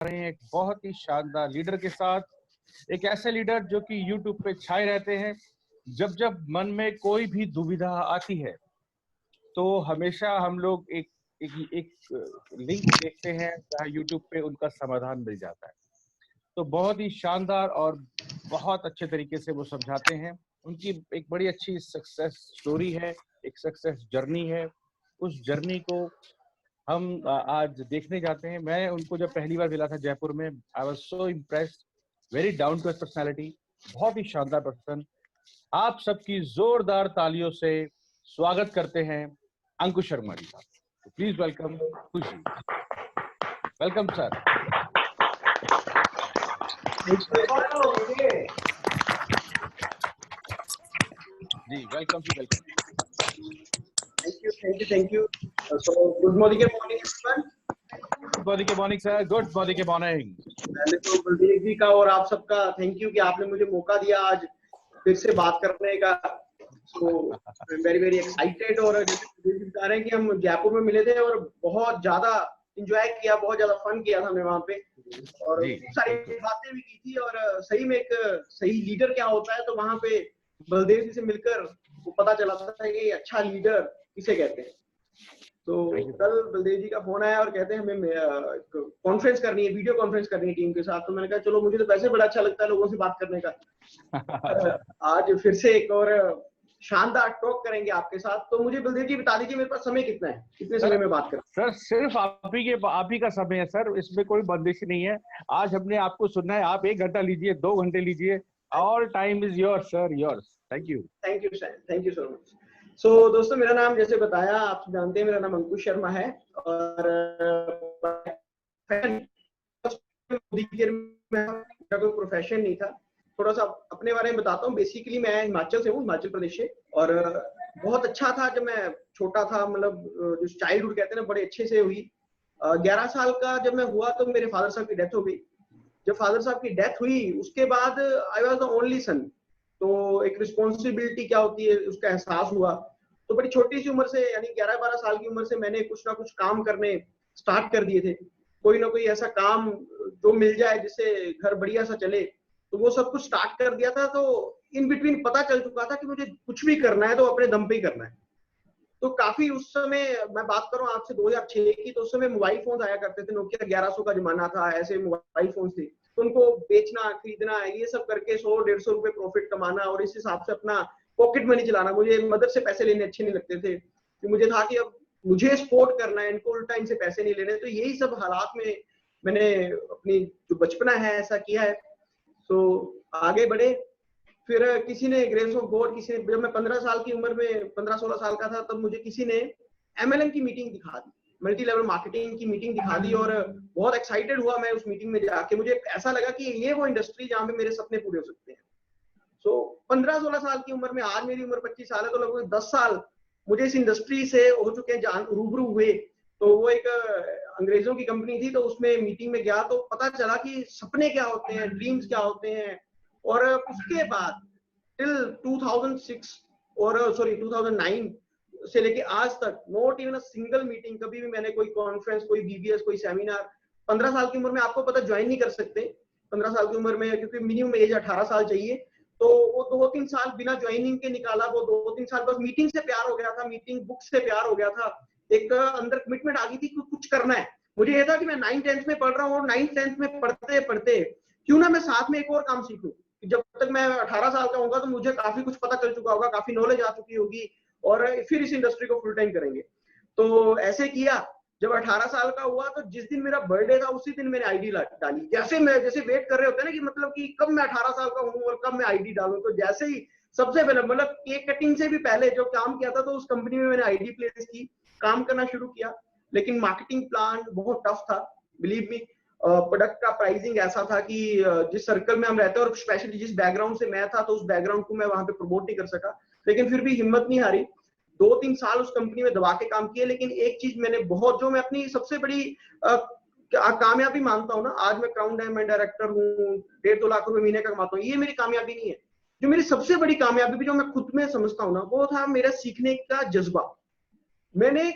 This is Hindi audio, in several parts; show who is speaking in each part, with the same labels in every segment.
Speaker 1: रहे हैं एक बहुत ही शानदार लीडर के साथ। एक ऐसे लीडर जो कि YouTube पे छाए रहते हैं। जब जब मन में कोई भी दुविधा आती है तो हमेशा हम लोग एक लिंक देखते हैं जहाँ YouTube पे उनका समाधान मिल जाता है। तो बहुत ही शानदार और बहुत अच्छे तरीके से वो समझाते हैं। उनकी एक बड़ी अच्छी सक्सेस स्टोरी है, एक सक्सेस जर्नी है। उस जर्नी को हम आज देखने जाते हैं। मैं उनको जब पहली बार मिला था जयपुर में, I was so impressed. Very down to earth personality, बहुत ही शानदार पर्सन। आप सबकी जोरदार तालियों से स्वागत करते हैं अंकुश शर्मा जी का। Please welcome Ankush ji. Welcome sir. जी वेलकम जी, welcome.
Speaker 2: Thank you. So, good morning everyone.
Speaker 1: Good morning sir. Good morning.
Speaker 2: पहले तो बलदेव जी का और आप सबका थैंक यू कि आपने मुझे मौका दिया आज फिर से बात करने का। So, very very excited। और जैसे बता रहे हैं कि हम जयपुर में मिले थे और बहुत ज्यादा एंजॉय किया, बहुत ज्यादा फन किया था हमने वहाँ पे और सारी बातें भी की थी। और सही में एक सही लीडर क्या होता है, तो वहाँ पे बलदेव जी से मिलकर वो पता चला था कि अच्छा लीडर किसे कहते हैं। तो कल बलदेव जी का फोन आया और कहते हैं हमें कॉन्फ्रेंस करनी है, वीडियो कॉन्फ्रेंस करनी है टीम के साथ। तो मैंने कहा चलो, मुझे तो वैसे बड़ा अच्छा लगता है लोगों से बात करने का। आज फिर से एक और शानदार टॉक करेंगे आपके साथ। तो मुझे बलदेव जी बता दीजिए मेरे पास समय कितना है, कितने समय में बात करें?
Speaker 1: सर सिर्फ आप ही का समय है सर, इसमें कोई बंदिश नहीं है। आज हमने आपको सुनना है, आप 1 घंटा लीजिए, 2 घंटे लीजिए। All time is yours sir, yours. Thank you
Speaker 2: sir, thank you so much. So दोस्तों, मेरा नाम जैसे बताया आप जानते हैं, मेरा नाम अंकुश शर्मा है और कोई प्रोफेशन नहीं था। थोड़ा सा अपने बारे में बताता हूँ। बेसिकली मैं हिमाचल से हूँ, हिमाचल प्रदेश से। और बहुत अच्छा था जब मैं छोटा था, मतलब जो चाइल्डहुड कहते हैं ना, बड़े अच्छे से हुई। 11 साल का जब मैं हुआ तो मेरे फादर साहब की डेथ हो गई। जब फादर साहब की डेथ हुई उसके बाद I was the only son. तो एक रिस्पॉन्सिबिलिटी क्या होती है उसका एहसास हुआ। तो बड़ी छोटी सी उम्र से, यानी 11-12 साल की उम्र से मैंने कुछ ना कुछ काम करने स्टार्ट कर दिए थे। कोई ना कोई ऐसा काम जो मिल जाए जिससे घर बढ़िया सा चले, तो वो सब कुछ स्टार्ट कर दिया था। तो इन बिटवीन पता चल चुका था कि मुझे कुछ भी करना है तो अपने दम पे ही करना है। तो काफी उस समय मैं बात करूं आपसे 2006 की, तो उस समय मोबाइल फोन आया करते थे, नोकिया 1100 का जमाना था, ऐसे मोबाइल फोन थे। तो उनको बेचना, खरीदना, ये सब करके 100-150 रुपए प्रॉफिट कमाना और इस हिसाब से अपना पॉकेट मनी चलाना। मुझे मदर से पैसे लेने अच्छे नहीं लगते थे, तो मुझे था कि अब मुझे सपोर्ट करना है, इनको उल्टा इनसे पैसे नहीं लेने। तो यही सब हालात में मैंने अपनी जो बचपना है ऐसा किया है। तो आगे बढ़े। फिर किसी ने ग्रेस ऑफ गॉड, किसी ने, जब मैं 15 साल की उम्र में 15-16 साल का था, तब मुझे किसी ने MLM की मीटिंग दिखा दी, मल्टी लेवल मार्केटिंग की मीटिंग दिखा दी। और बहुत एक्साइटेड हुआ मैं उस मीटिंग में जाके। मुझे ऐसा लगा कि ये वो इंडस्ट्री जहाँ पे मेरे सपने पूरे हो सकते हैं। सो 15-16 साल की उम्र में, आज मेरी उम्र 25 साल है, तो लगभग 10 साल मुझे इस इंडस्ट्री से हो चुके हैं, जान रूबरू हुए। तो वो एक अंग्रेजों की कंपनी थी, तो उसमें मीटिंग में गया तो पता चला कि सपने क्या होते हैं, ड्रीम्स क्या होते हैं। और उसके बाद टिल 2006 और 2009 से लेके आज तक, not even a single meeting, कभी भी मैंने कोई कॉन्फ्रेंस, कोई BBS, कोई सेमिनार 15 साल की उम्र में, आपको पता, ज्वाइन नहीं कर सकते 15 साल की उम्र में, क्योंकि मिनिमम एज 18 साल चाहिए। तो वो 2-3 साल बिना ज्वाइनिंग के निकाला। वो 2-3 साल बस मीटिंग से प्यार हो गया था, मीटिंग बुक से प्यार हो गया था। एक अंदर कमिटमेंट आ गई थी कि कुछ करना है। मुझे ये था कि मैं 9th-10th में पढ़ रहा हूँ और 9th-10th में पढ़ते पढ़ते क्यों ना मैं साथ में एक और काम सीखूं। जब तक मैं 18 साल का होगा तो मुझे काफी कुछ पता चल चुका होगा, काफी नॉलेज आ चुकी होगी, और फिर इस इंडस्ट्री को फुल टाइम करेंगे। तो ऐसे किया। जब 18 साल का हुआ तो जिस दिन मेरा बर्थडे था उसी दिन मैंने आईडी डाली। जैसे वेट कर रहे होते हैं ना कि मतलब कि कब मैं 18 साल का हूँ और कब मैं आईडी डालूं। तो जैसे ही सबसे पहले, मतलब केक कटिंग से भी पहले जो काम किया था, तो उस कंपनी में मैंने आईडी प्लेस की, काम करना शुरू किया। लेकिन मार्केटिंग प्लान बहुत टफ था, बिलीव मी। प्रोडक्ट का प्राइसिंग ऐसा था कि जिस सर्कल में हम रहते हैं और स्पेशली जिस बैकग्राउंड से मैं था, तो उस बैकग्राउंड को मैं वहां पे प्रमोट नहीं कर सका। लेकिन फिर भी हिम्मत नहीं हारी। 2-3 साल उस कंपनी में दबा के काम किए। लेकिन एक चीज मैंने बहुत, जो मैं अपनी सबसे बड़ी कामयाबी मानता हूँ ना, आज मैं क्राउन डायमंड डायरेक्टर हूँ, 1.5-2 लाख रुपए महीने का कमाता हूँ, ये मेरी कामयाबी नहीं है। जो मेरी सबसे बड़ी कामयाबी, जो मैं खुद में समझता हूँ ना, वो था मेरा सीखने का जज्बा। मैंने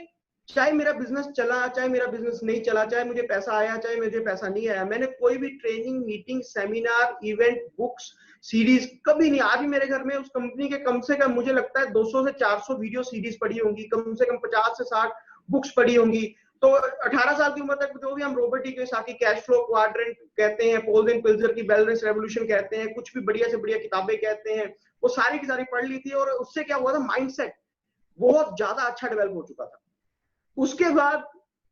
Speaker 2: चाहे मेरा बिजनेस चला, चाहे मेरा बिजनेस नहीं चला, चाहे मुझे पैसा आया, चाहे मुझे पैसा नहीं आया, मैंने कोई भी training, meeting, seminar, event, books, series कभी नहीं। आज भी मेरे घर में उस कंपनी के कम से कम मुझे लगता है 200 से 400 वीडियो सीरीज पड़ी होंगी, कम से कम 50 से 60 बुक्स पड़ी होंगी। तो 18 साल की उम्र तक जो भी हम Robert T Kiyosaki, cash flow quadrant कहते हैं, पॉल एंड पिल्जर की बैलेंस रेवोल्यूशन कहते हैं, कुछ भी बढ़िया से बढ़िया किताबें कहते हैं, वो सारी की सारी पढ़ ली थी। और उससे क्या हुआ था, माइंडसेट बहुत ज्यादा अच्छा डेवलप हो चुका था। उसके बाद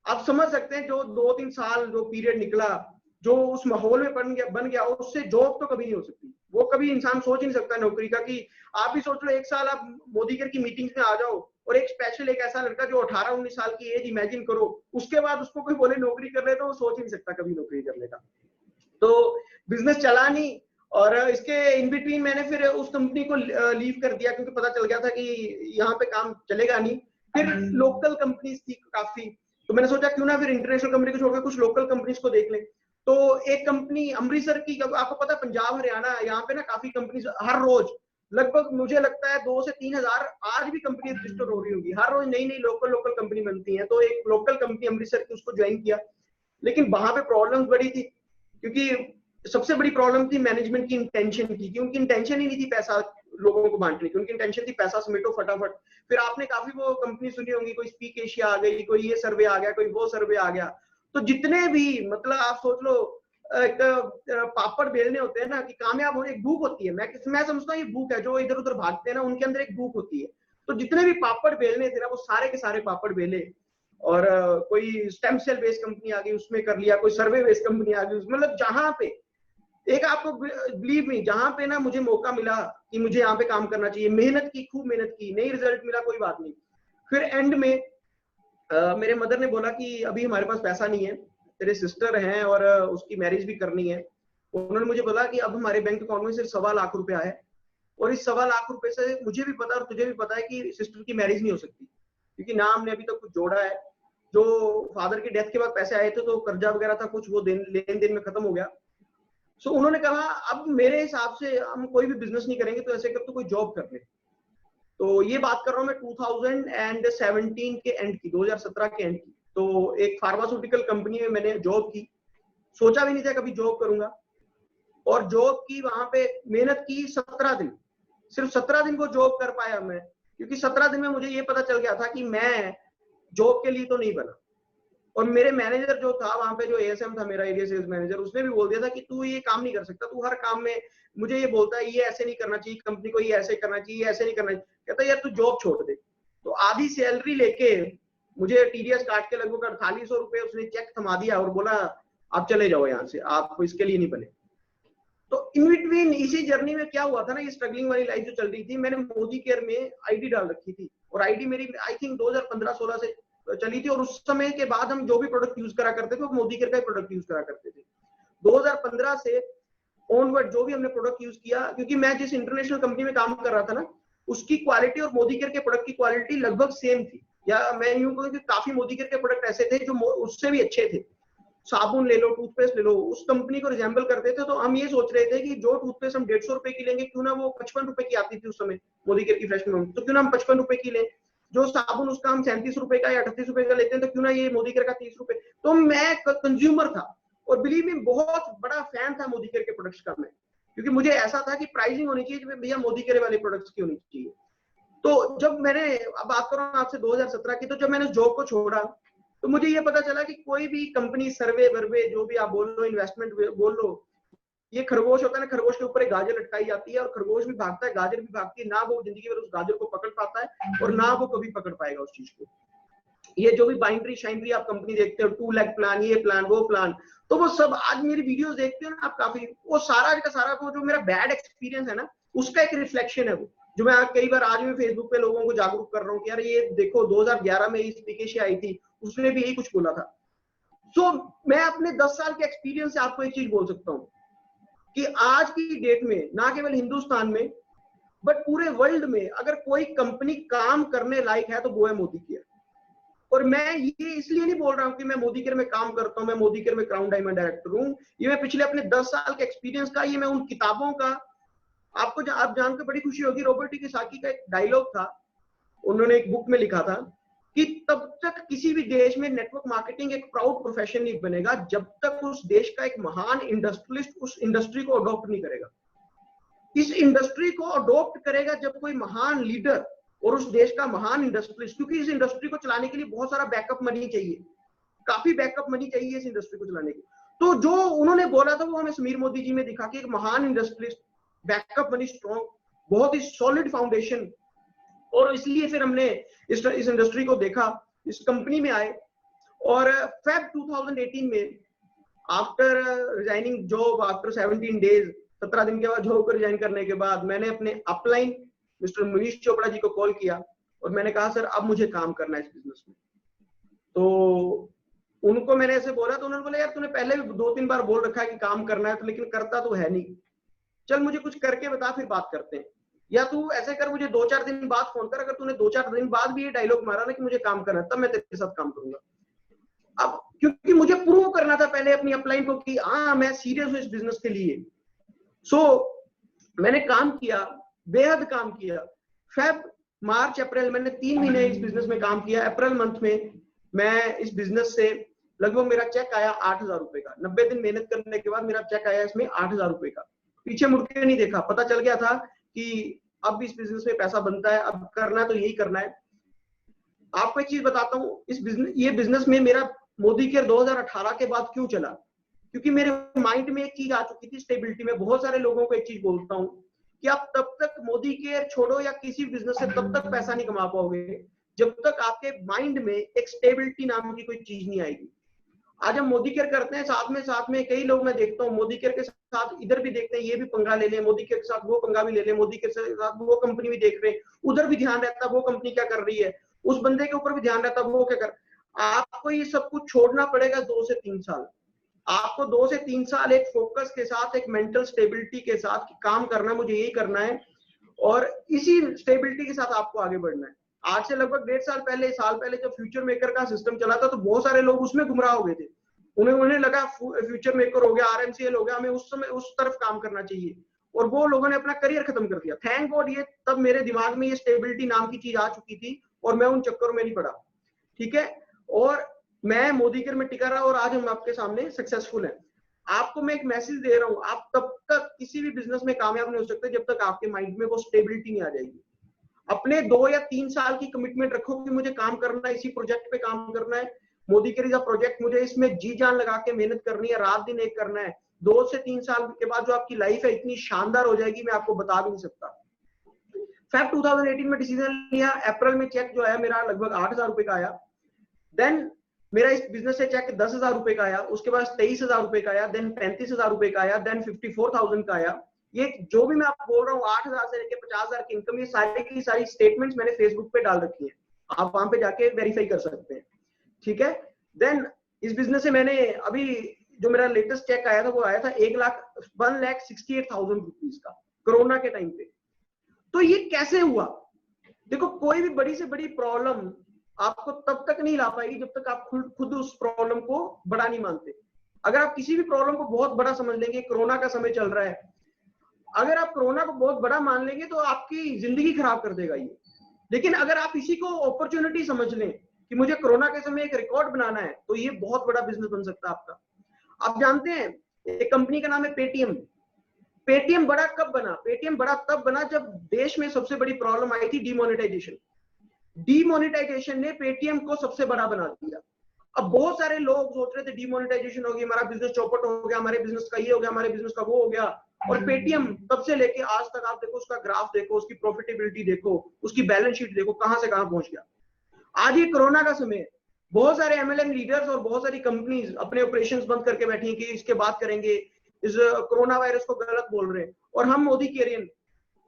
Speaker 2: आप समझ सकते हैं जो 2-3 साल जो पीरियड निकला, जो उस माहौल में बन गया, उससे जॉब तो कभी नहीं हो सकती। वो कभी इंसान सोच ही नहीं सकता नौकरी का। कि आप भी सोच लो, एक साल आप मोदी केयर की मीटिंग्स में आ जाओ और एक स्पेशल एक ऐसा लड़का जो 18-19 साल की एज इमेजिन करो, उसके बाद उसको कोई बोले नौकरी कर ले तो वो सोच ही नहीं सकता कभी नौकरी करने का। तो बिजनेस चला नहीं, और इसके इन बिटवीन मैंने फिर उस कंपनी को लीव कर दिया, क्योंकि पता चल गया था कि यहाँ पे काम चलेगा नहीं। फिर लोकल कंपनीज थी काफी, तो मैंने सोचा क्यों ना फिर इंटरनेशनल कंपनी को छोड़कर कुछ लोकल कंपनीज को देख लें। तो एक कंपनी अमृतसर की, आपको पता है पंजाब हरियाणा यहाँ पे ना काफी कंपनीज हर रोज लगभग मुझे लगता है 2 से 3 हजार आज भी कंपनी रजिस्टर हो रही होगी। हर रोज नई नई लोकल कंपनी बनती है। तो एक लोकल कंपनी अमृतसर की, उसको ज्वाइन किया। लेकिन वहां पे प्रॉब्लम बड़ी थी, क्योंकि सबसे बड़ी प्रॉब्लम थी मैनेजमेंट की इंटेंशन की, कि उनकी इंटेंशन ही नहीं थी पैसा लोगों को बांटने की, उनकी इंटेंशन थी पैसा समेटो फटाफट। फिर आपने काफी वो कंपनी सुनी होंगी, कोई स्पीक एशिया आ गई, कोई ये सर्वे आ गया, कोई वो सर्वे आ गया। तो जितने भी मतलब आप सोच लो, एक पापड़ बेलने होते हैं ना, कि कामयाब होने एक भूख होती है। मैं समझता हूँ ये भूख है, जो इधर उधर भागते हैं ना, उनके अंदर एक भूख होती है। तो जितने भी पापड़ बेलने थे ना, वो सारे के सारे पापड़ बेले। और कोई स्टेम सेल बेस्ड कंपनी आ गई, उसमें कर लिया, कोई सर्वे बेस्ड कंपनी आ गई, मतलब जहां पे एक आपको बिलीव नहीं, जहां पे ना मुझे मौका मिला कि मुझे यहाँ पे काम करना चाहिए, मेहनत की, खूब मेहनत की, नहीं रिजल्ट मिला कोई बात नहीं। फिर एंड में मेरे मदर ने बोला कि अभी हमारे पास पैसा नहीं है, तेरे सिस्टर हैं और उसकी मैरिज भी करनी है। उन्होंने मुझे बोला कि अब हमारे बैंक अकाउंट में सिर्फ 1.25 लाख रुपया है, और इस 1.25 लाख रुपए से मुझे भी पता और तुझे भी पता है कि सिस्टर की मैरिज नहीं हो सकती, क्योंकि ना हमने अभी तक कुछ जोड़ा है। जो फादर की डेथ के बाद पैसे आए थे तो कर्जा वगैरह था कुछ, वो लेन देन में खत्म हो गया। सो उन्होंने कहा अब मेरे हिसाब से हम कोई भी बिजनेस नहीं करेंगे, तो ऐसे कर तो कोई जॉब कर ले। तो ये बात कर रहा हूँ मैं 2017 के एंड की, 2017 के एंड की। तो एक फार्मास्यूटिकल कंपनी में मैंने जॉब की, सोचा भी नहीं था कभी जॉब करूंगा। और जॉब की, वहां पे मेहनत की 17 दिन, सिर्फ 17 दिन को जॉब कर पाया मैं, क्योंकि 17 दिन में मुझे ये पता चल गया था कि मैं जॉब के लिए तो नहीं बना। और मेरे मैनेजर जो था वहां पे, जो एएसएम था मेरा, एरिया सेल्स मैनेजर, उसने भी बोल दिया था कि तू ये काम नहीं कर सकता, तू हर काम में मुझे ये बोलता है ये ऐसे नहीं करना चाहिए, कंपनी को ये ऐसे करना चाहिए, ऐसे नहीं करना चाहिए। कहता यार तू जॉब छोड़ दे। तो आधी सैलरी लेके मुझे टीडीएस काट के लगभग 4800 रुपए उसने चेक थमा दिया और बोला आप चले जाओ यहाँ से, आप इसके लिए नहीं बने। तो इन बिटवीन इसी जर्नी में क्या हुआ था ना, ये स्ट्रगलिंग वाली लाइफ जो चल रही थी, मैंने मोदी केयर में आईडी डाल रखी थी, और आईडी मेरी आई थिंक 2015-16 से चली थी। और उस समय के बाद हम जो भी प्रोडक्ट यूज करा करते थे वो मोदी केयर का ही प्रोडक्ट यूज करा करते थे। 2015 से ऑनवर्ड जो भी हमने प्रोडक्ट यूज किया, क्योंकि मैं जिस इंटरनेशनल कंपनी में काम कर रहा था ना, उसकी क्वालिटी और मोदी केयर के प्रोडक्ट की क्वालिटी लगभग सेम थी, या मैं यूं कहूं कि काफी मोदी केयर के प्रोडक्ट ऐसे थे जो उससे भी अच्छे थे। साबुन ले लो, टूथपेस्ट ले लो, उस कंपनी को रिजेंबल करते थे। तो हम ये सोच रहे थे कि जो टूथपेस्ट हम 150 रुपए की लेंगे, क्यों ना वो 55 रुपए की आती थी उस समय मोदी केयर की फ्रेश में, तो क्यों ना हम 55 रुपए की लें। जो साबुन उसका हम 37 रुपए का या 38 रुपए का लेते हैं, तो क्यों ना ये मोदी केयर का 30 रुपए। तो मैं कंज्यूमर था, और बिलीव मी बहुत बड़ा फैन था मोदी केयर के प्रोडक्ट्स का मैं, क्योंकि मुझे ऐसा था कि प्राइसिंग होनी चाहिए भैया मोदी केयर वाले प्रोडक्ट्स की होनी चाहिए। तो जब मैंने, अब बात कर रहा हूँ आपसे 2017 की, तो जब मैंने जॉब को छोड़ा तो मुझे ये पता चला कि कोई भी कंपनी सर्वे वर्वे जो भी आप बोल लो, इन्वेस्टमेंट बोल लो, ये खरगोश होता है ना, खरगोश के ऊपर एक गाजर लटकाई जाती है, और खरगोश भी भागता है, गाजर भी भागती है, ना वो जिंदगी भर उस गाजर को पकड़ पाता है और ना वो कभी पकड़ पाएगा उस चीज को। ये जो भी बाइंड्री शाइंड्री आप कंपनी देखते हो, 2 लाख प्लान, ये प्लान वो प्लान, तो वो सब आज मेरी वीडियोस देखते हो ना आप काफी, वो सारा का सारा वो जो मेरा बैड एक्सपीरियंस है ना, उसका एक रिफ्लेक्शन है वो, जो मैं कई बार आज भी फेसबुक पे लोगों को जागरूक कर रहा हूँ कि यार ये देखो 2011 में इस पीकेशी आई थी, उसने भी यही कुछ बोला था। सो मैं अपने 10 साल के एक्सपीरियंस से आपको एक चीज बोल सकता हूँ कि आज की डेट में ना केवल हिंदुस्तान में बट पूरे वर्ल्ड में अगर कोई कंपनी काम करने लायक है तो वो है मोदी केयर। और मैं ये इसलिए नहीं बोल रहा हूँ कि मैं मोदी केयर में काम करता हूँ, मैं मोदी केयर में क्राउन डायमंड डायरेक्टर हूँ, ये मैं पिछले अपने 10 साल के एक्सपीरियंस का, ये मैं उन किताबों का, आपको आप जानकर बड़ी खुशी होगी, रॉबर्ट टी कियोसाकी का एक डायलॉग था, उन्होंने एक बुक में लिखा था कि तब तक किसी भी देश में नेटवर्क मार्केटिंग एक प्राउड प्रोफेशन नहीं बनेगा जब तक उस देश का एक महान इंडस्ट्रियलिस्ट उस इंडस्ट्री को अडॉप्ट नहीं करेगा। इस इंडस्ट्री को अडॉप्ट करेगा जब कोई महान लीडर और उस देश का महान इंडस्ट्रियलिस्ट, क्योंकि इस इंडस्ट्री को चलाने के लिए बहुत सारा बैकअप मनी चाहिए, काफी बैकअप मनी चाहिए इस इंडस्ट्री को चलाने के। तो जो उन्होंने बोला था वो हमें समीर मोदी जी में दिखा कि एक महान इंडस्ट्रियलिस्ट, बैकअप मनी स्ट्रॉन्ग, बहुत ही सॉलिड फाउंडेशन। और इसलिए फिर हमने इस इंडस्ट्री को देखा, इस कंपनी में आए और फेब 2018 में after resigning job after 17 days, 17 दिन के बाद जॉब को रिजाइन करने के बाद मैंने अपने अपलाइन मिस्टर मनीष चोपड़ा जी को कॉल किया और मैंने कहा सर अब मुझे काम करना है इस बिजनेस में। तो उनको मैंने ऐसे बोला तो उन्होंने बोला यार तूने पहले भी 2-3 बार बोल रखा है कि काम करना है तो, लेकिन करता तो है नहीं, चल मुझे कुछ करके बता फिर बात करते हैं, या तू ऐसे कर मुझे 2-4 दिन बाद फोन कर, अगर तूने 2-4 दिन बाद भी ये डायलॉग मारा ना कि मुझे काम करना है तब मैं तेरे साथ काम करूंगा। अब क्योंकि मुझे प्रूव करना था पहले अपनी अपलाइन को कि हाँ मैं सीरियस हूँ इस बिजनेस के लिए। सो मैंने काम किया, बेहद काम किया। फेब, मार्च, अप्रैल मैंने 3 महीने इस बिजनेस में काम किया। अप्रैल मंथ में मैं इस बिजनेस से लगभग मेरा चेक आया 8,000 रुपए का। 90 दिन मेहनत करने के बाद मेरा चेक आया इसमें 8,000 रुपए का। पीछे मुड़ के नहीं देखा, पता चल गया था कि अब इस बिजनेस में पैसा बनता है, अब करना तो यही करना है। आपको एक चीज बताता हूँ, ये बिजनेस में मेरा मोदी केयर 2018 के बाद क्यों चला, क्योंकि मेरे माइंड में एक चीज आ चुकी थी स्टेबिलिटी में। बहुत सारे लोगों को एक चीज बोलता हूँ कि आप तब तक मोदी केयर छोड़ो या किसी बिजनेस से तब तक पैसा नहीं कमा पाओगे जब तक आपके माइंड में एक स्टेबिलिटी नाम की कोई चीज नहीं आएगी। आज हम मोदी केयर करते हैं, साथ में कई लोग मैं देखता हूँ मोदी केयर के साथ इधर भी देखते हैं, ये भी पंगा ले लें, मोदी केयर के साथ वो पंगा भी ले लें, मोदी केयर के साथ वो कंपनी भी देख रहे हैं, उधर भी ध्यान रहता है वो कंपनी क्या कर रही है, उस बंदे के ऊपर भी ध्यान रहता है वो क्या कर। आपको ये सब कुछ छोड़ना पड़ेगा 2 से 3 साल। आपको 2 से 3 साल एक फोकस के साथ, एक मेंटल स्टेबिलिटी के साथ कि काम करना है, मुझे यही करना है, और इसी स्टेबिलिटी के साथ आपको आगे बढ़ना है। आज से लगभग 1.5 साल पहले जब फ्यूचर मेकर का सिस्टम चला था तो बहुत सारे लोग उसमें गुमराह हो गए थे। उन्हें लगा फ्यूचर मेकर हो गया, RMCL हो गया, हमें उस समय उस तरफ काम करना चाहिए, और वो लोगों ने अपना करियर खत्म कर दिया। थैंक गॉड ये तब मेरे दिमाग में ये स्टेबिलिटी नाम की चीज आ चुकी थी और मैं उन चक्करों में नहीं पड़ा। ठीक है, और मैं मोदी केयर में टिका रहा और आज हम आपके सामने सक्सेसफुल हैं। आपको मैं एक मैसेज दे रहा हूं, आप तब तक किसी भी बिजनेस में कामयाब नहीं हो सकते जब तक आपके माइंड में वो स्टेबिलिटी नहीं आ जाएगी। अपने 2 या 3 साल की कमिटमेंट रखो कि मुझे काम करना है, इसी प्रोजेक्ट पे काम करना है, Modi care is a project, मुझे इसमें जी जान लगा के मेहनत करनी है, रात दिन एक करना है। 2 से 3 साल के बाद जो आपकी लाइफ है इतनी शानदार हो जाएगी, मैं आपको बता भी नहीं सकता। फेब 2018 में डिसीजन लिया। अप्रैल में चेक जो आया मेरा लगभग 8,000 रुपए का आया। देन मेरा इस बिजनेस से चेक 10,000 रुपए का आया, उसके बाद 23,000 रुपए का आया, देन 35,000 रुपए का आया, देन 54,000 का आया। ये जो भी मैं आपको बोल रहा हूँ 8,000 से लेकर 50,000 की इनकम, ये सारी की सारी स्टेटमेंट्स मैंने फेसबुक पे डाल रखी है, आप वहां पे जाके वेरीफाई कर सकते हैं। ठीक है, देन इस बिजनेस से मैंने अभी जो मेरा लेटेस्ट चेक आया था वो आया था 1,68,000 रुपीज का, कोरोना के टाइम पे। तो ये कैसे हुआ? देखो, कोई भी बड़ी से बड़ी प्रॉब्लम आपको तब तक नहीं ला पाएगी जब तक आप खुद उस प्रॉब्लम को बड़ा नहीं मानते। अगर आप किसी भी प्रॉब्लम को बहुत बड़ा समझ लेंगे, कोरोना का समय चल रहा है, अगर आप कोरोना को बहुत बड़ा मान लेंगे तो आपकी जिंदगी खराब कर देगा ये। लेकिन अगर आप इसी को अपॉर्चुनिटी समझ लें कि मुझे कोरोना के समय एक रिकॉर्ड बनाना है, तो ये बहुत बड़ा बिजनेस बन सकता है आपका। आप जानते हैं एक कंपनी का नाम है पेटीएम। पेटीएम बड़ा कब बना? पेटीएम बड़ा तब बना जब देश में सबसे बड़ी प्रॉब्लम आई थी डीमोनेटाइजेशन। डीमोनेटाइजेशन ने पेटीएम को सबसे बड़ा बना दिया। अब बहुत सारे लोग सोच रहे थे डीमोनेटाइजेशन हो गई, हमारा बिजनेस चौपट हो गया, हमारे बिजनेस का ये हो गया, हमारे बिजनेस का वो हो गया। और पेटीएम तब से लेके आज तक आप देखो, उसका ग्राफ देखो, उसकी प्रॉफिटेबिलिटी देखो, उसकी बैलेंस शीट देखो, कहां से कहां पहुंच गया। आज ये कोरोना का समय, बहुत सारे MLM लीडर्स और बहुत सारी कंपनीज अपने ऑपरेशंस बंद करके बैठी हैं कि इसके बात करेंगे, इस कोरोना वायरस को गलत बोल रहे हैं। और हम मोदी केयरियन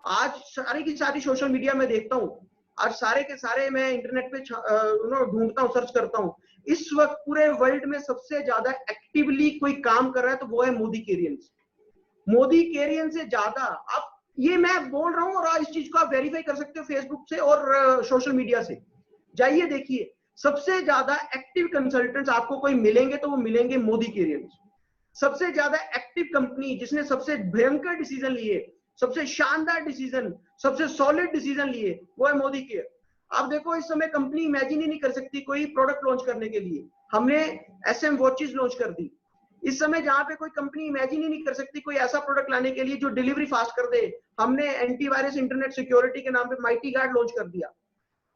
Speaker 2: आज सारी की सारी सोशल मीडिया में देखता हूँ, आज सारे के सारे मैं इंटरनेट पे ढूंढता हूँ, सर्च करता हूँ, इस वक्त पूरे वर्ल्ड में सबसे ज्यादा एक्टिवली कोई काम कर रहा है तो वो है मोदी केयरियन। मोदी केयरियन से ज्यादा, आप ये मैं बोल रहा हूँ और इस चीज को आप वेरीफाई कर सकते हो फेसबुक से और सोशल मीडिया से, जाइए देखिए, सबसे ज्यादा एक्टिव कंसल्टेंट्स आपको कोई मिलेंगे तो वो मिलेंगे मोदी केयरियन। सबसे ज्यादा एक्टिव कंपनी जिसने सबसे भयंकर डिसीजन लिए, सबसे शानदार डिसीजन, सबसे सॉलिड डिसीजन लिए, वो है मोदी केयर। आप देखो इस समय कंपनी इमेजिन ही नहीं कर सकती कोई प्रोडक्ट लॉन्च करने के लिए। हमने SM वॉचेस लॉन्च कर दी। इस समय जहां पे कोई कंपनी इमेजिन ही नहीं कर सकती कोई ऐसा प्रोडक्ट लाने के लिए जो डिलीवरी फास्ट कर दे, हमने एंटीवायरस इंटरनेट सिक्योरिटी के नाम पे माइटी गार्ड लॉन्च कर दिया।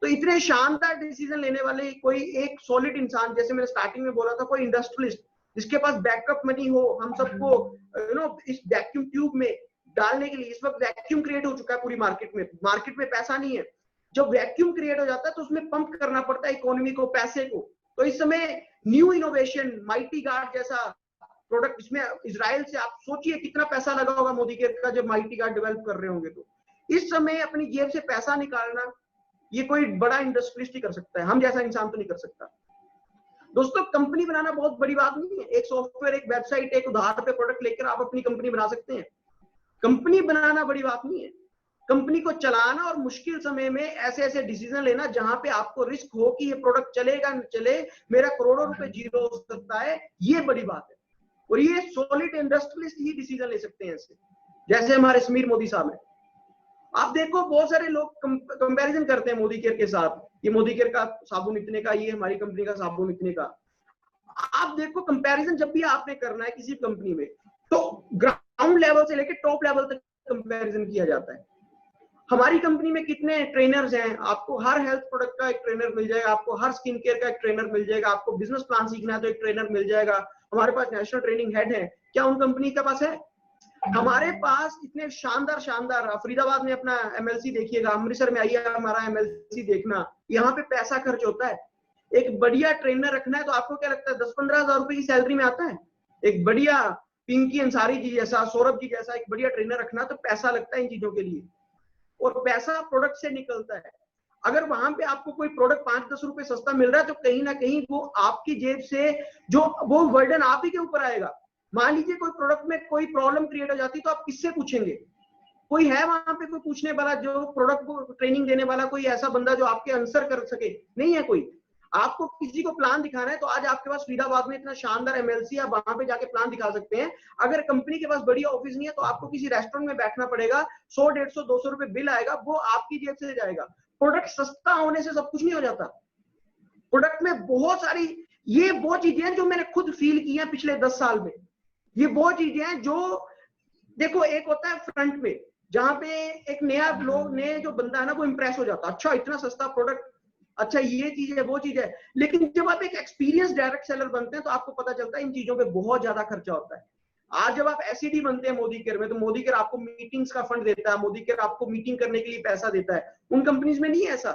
Speaker 2: तो इतने शानदार डिसीजन लेने वाले कोई एक सॉलिड इंसान, जैसे मैंने स्टार्टिंग में बोला था, कोई इंडस्ट्रियलिस्ट जिसके पास बैकअप मनी हो, हम सबको इस वैक्यूम ट्यूब में डालने के लिए। इस वक्त वैक्यूम क्रिएट हो चुका है पूरी मार्केट में पैसा नहीं है। जब वैक्यूम क्रिएट हो जाता है तो उसमें पंप करना पड़ता है इकोनॉमी को, पैसे को। तो इस समय न्यू इनोवेशन माइटी गार्ड जैसा प्रोडक्ट, इसमें इजराइल से आप सोचिए कितना पैसा लगा होगा मोदी के का जब माइटी गार्ड डेवलप कर रहे होंगे। तो इस समय अपनी जेब से पैसा निकालना ये कोई बड़ा इंडस्ट्रियलिस्ट ही कर सकता है, हम जैसा इंसान तो नहीं कर सकता। दोस्तों कंपनी बनाना बहुत बड़ी बात नहीं है। एक सॉफ्टवेयर, एक वेबसाइट, एक उधार पे प्रोडक्ट लेकर आप अपनी कंपनी बना सकते हैं। कंपनी बनाना बड़ी बात नहीं है। कंपनी को चलाना और मुश्किल समय में ऐसे ऐसे डिसीजन लेना जहां पे आपको रिस्क हो कि ये प्रोडक्ट चलेगा न चले, मेरा करोड़ों रुपए जीरो हो सकता है, ये बड़ी बात है। और ये सॉलिड इंडस्ट्रियलिस्ट ही डिसीजन ले सकते हैं ऐसे, जैसे हमारे समीर मोदी साहब है। आप देखो बहुत सारे लोग कंपैरिजन करते हैं मोदी केयर के साथ, ये मोदी केयर का साबुन इतने का, ये हमारी कंपनी का साबुन इतने का। आप देखो कंपैरिजन जब भी आपने करना है किसी कंपनी में, तो ग्राउंड लेवल से लेकर टॉप लेवल तक कंपैरिजन किया जाता है। हमारी कंपनी में कितने ट्रेनर्स हैं, आपको हर हेल्थ प्रोडक्ट का एक ट्रेनर मिल जाएगा, आपको हर स्किन केयर का एक ट्रेनर मिल जाएगा, आपको बिजनेस प्लान सीखना है तो एक ट्रेनर मिल जाएगा। हमारे पास नेशनल ट्रेनिंग हेड है, क्या उन कंपनी के पास है? हमारे पास इतने शानदार शानदार, फरीदाबाद में अपना MLC देखिएगा, अमृतसर में आइए हमारा MLC देखना, यहाँ पे पैसा खर्च होता है। एक बढ़िया ट्रेनर रखना है तो आपको क्या लगता है 10-15 हजार रुपए की सैलरी में आता है? एक बढ़िया पिंकी अंसारी जी जैसा, सौरभ जी जैसा एक बढ़िया ट्रेनर रखना तो पैसा लगता है इन चीजों के लिए, और पैसा प्रोडक्ट से निकलता है। अगर वहां पे आपको कोई प्रोडक्ट 5-10 रुपए सस्ता मिल रहा है तो कहीं ना कहीं वो आपकी जेब से जो वो बर्डन आप ही के ऊपर आएगा। मान लीजिए कोई प्रोडक्ट में कोई प्रॉब्लम क्रिएट हो जाती तो आप किससे पूछेंगे? कोई है वहां पे कोई पूछने वाला, जो प्रोडक्ट को ट्रेनिंग देने वाला, कोई ऐसा बंदा जो आपके आंसर कर सके? नहीं है कोई। आपको किसी को प्लान दिखाना है तो आज आपके पास फरीदाबाद में इतना शानदार MLC, आप वहां पे जाके प्लान दिखा सकते हैं। अगर कंपनी के पास बढ़िया ऑफिस नहीं है तो आपको किसी रेस्टोरेंट में बैठना पड़ेगा, 100-150-200 रुपए बिल आएगा, वो आपकी जेब से जाएगा। प्रोडक्ट सस्ता होने से सब कुछ नहीं हो जाता। प्रोडक्ट में बहुत सारी, ये वो चीजें हैं जो मैंने खुद फील की हैं पिछले 10 साल में। ये वो चीजें हैं जो, देखो एक होता है फ्रंट पे जहां पे एक नया लोग ने जो बंदा है ना वो इंप्रेस हो जाता है, अच्छा इतना सस्ता प्रोडक्ट, अच्छा ये चीज है वो चीज है। लेकिन जब आप एक एक्सपीरियंस डायरेक्ट सेलर बनते हैं तो आपको पता चलता है इन चीजों पे बहुत ज्यादा खर्चा होता है। आज जब आप SED बनते हैं मोदी केयर में, तो मोदी केयर आपको मीटिंग्स का फंड देता है, मोदी केयर आपको मीटिंग करने के लिए पैसा देता है। उन कंपनीज में नहीं है ऐसा।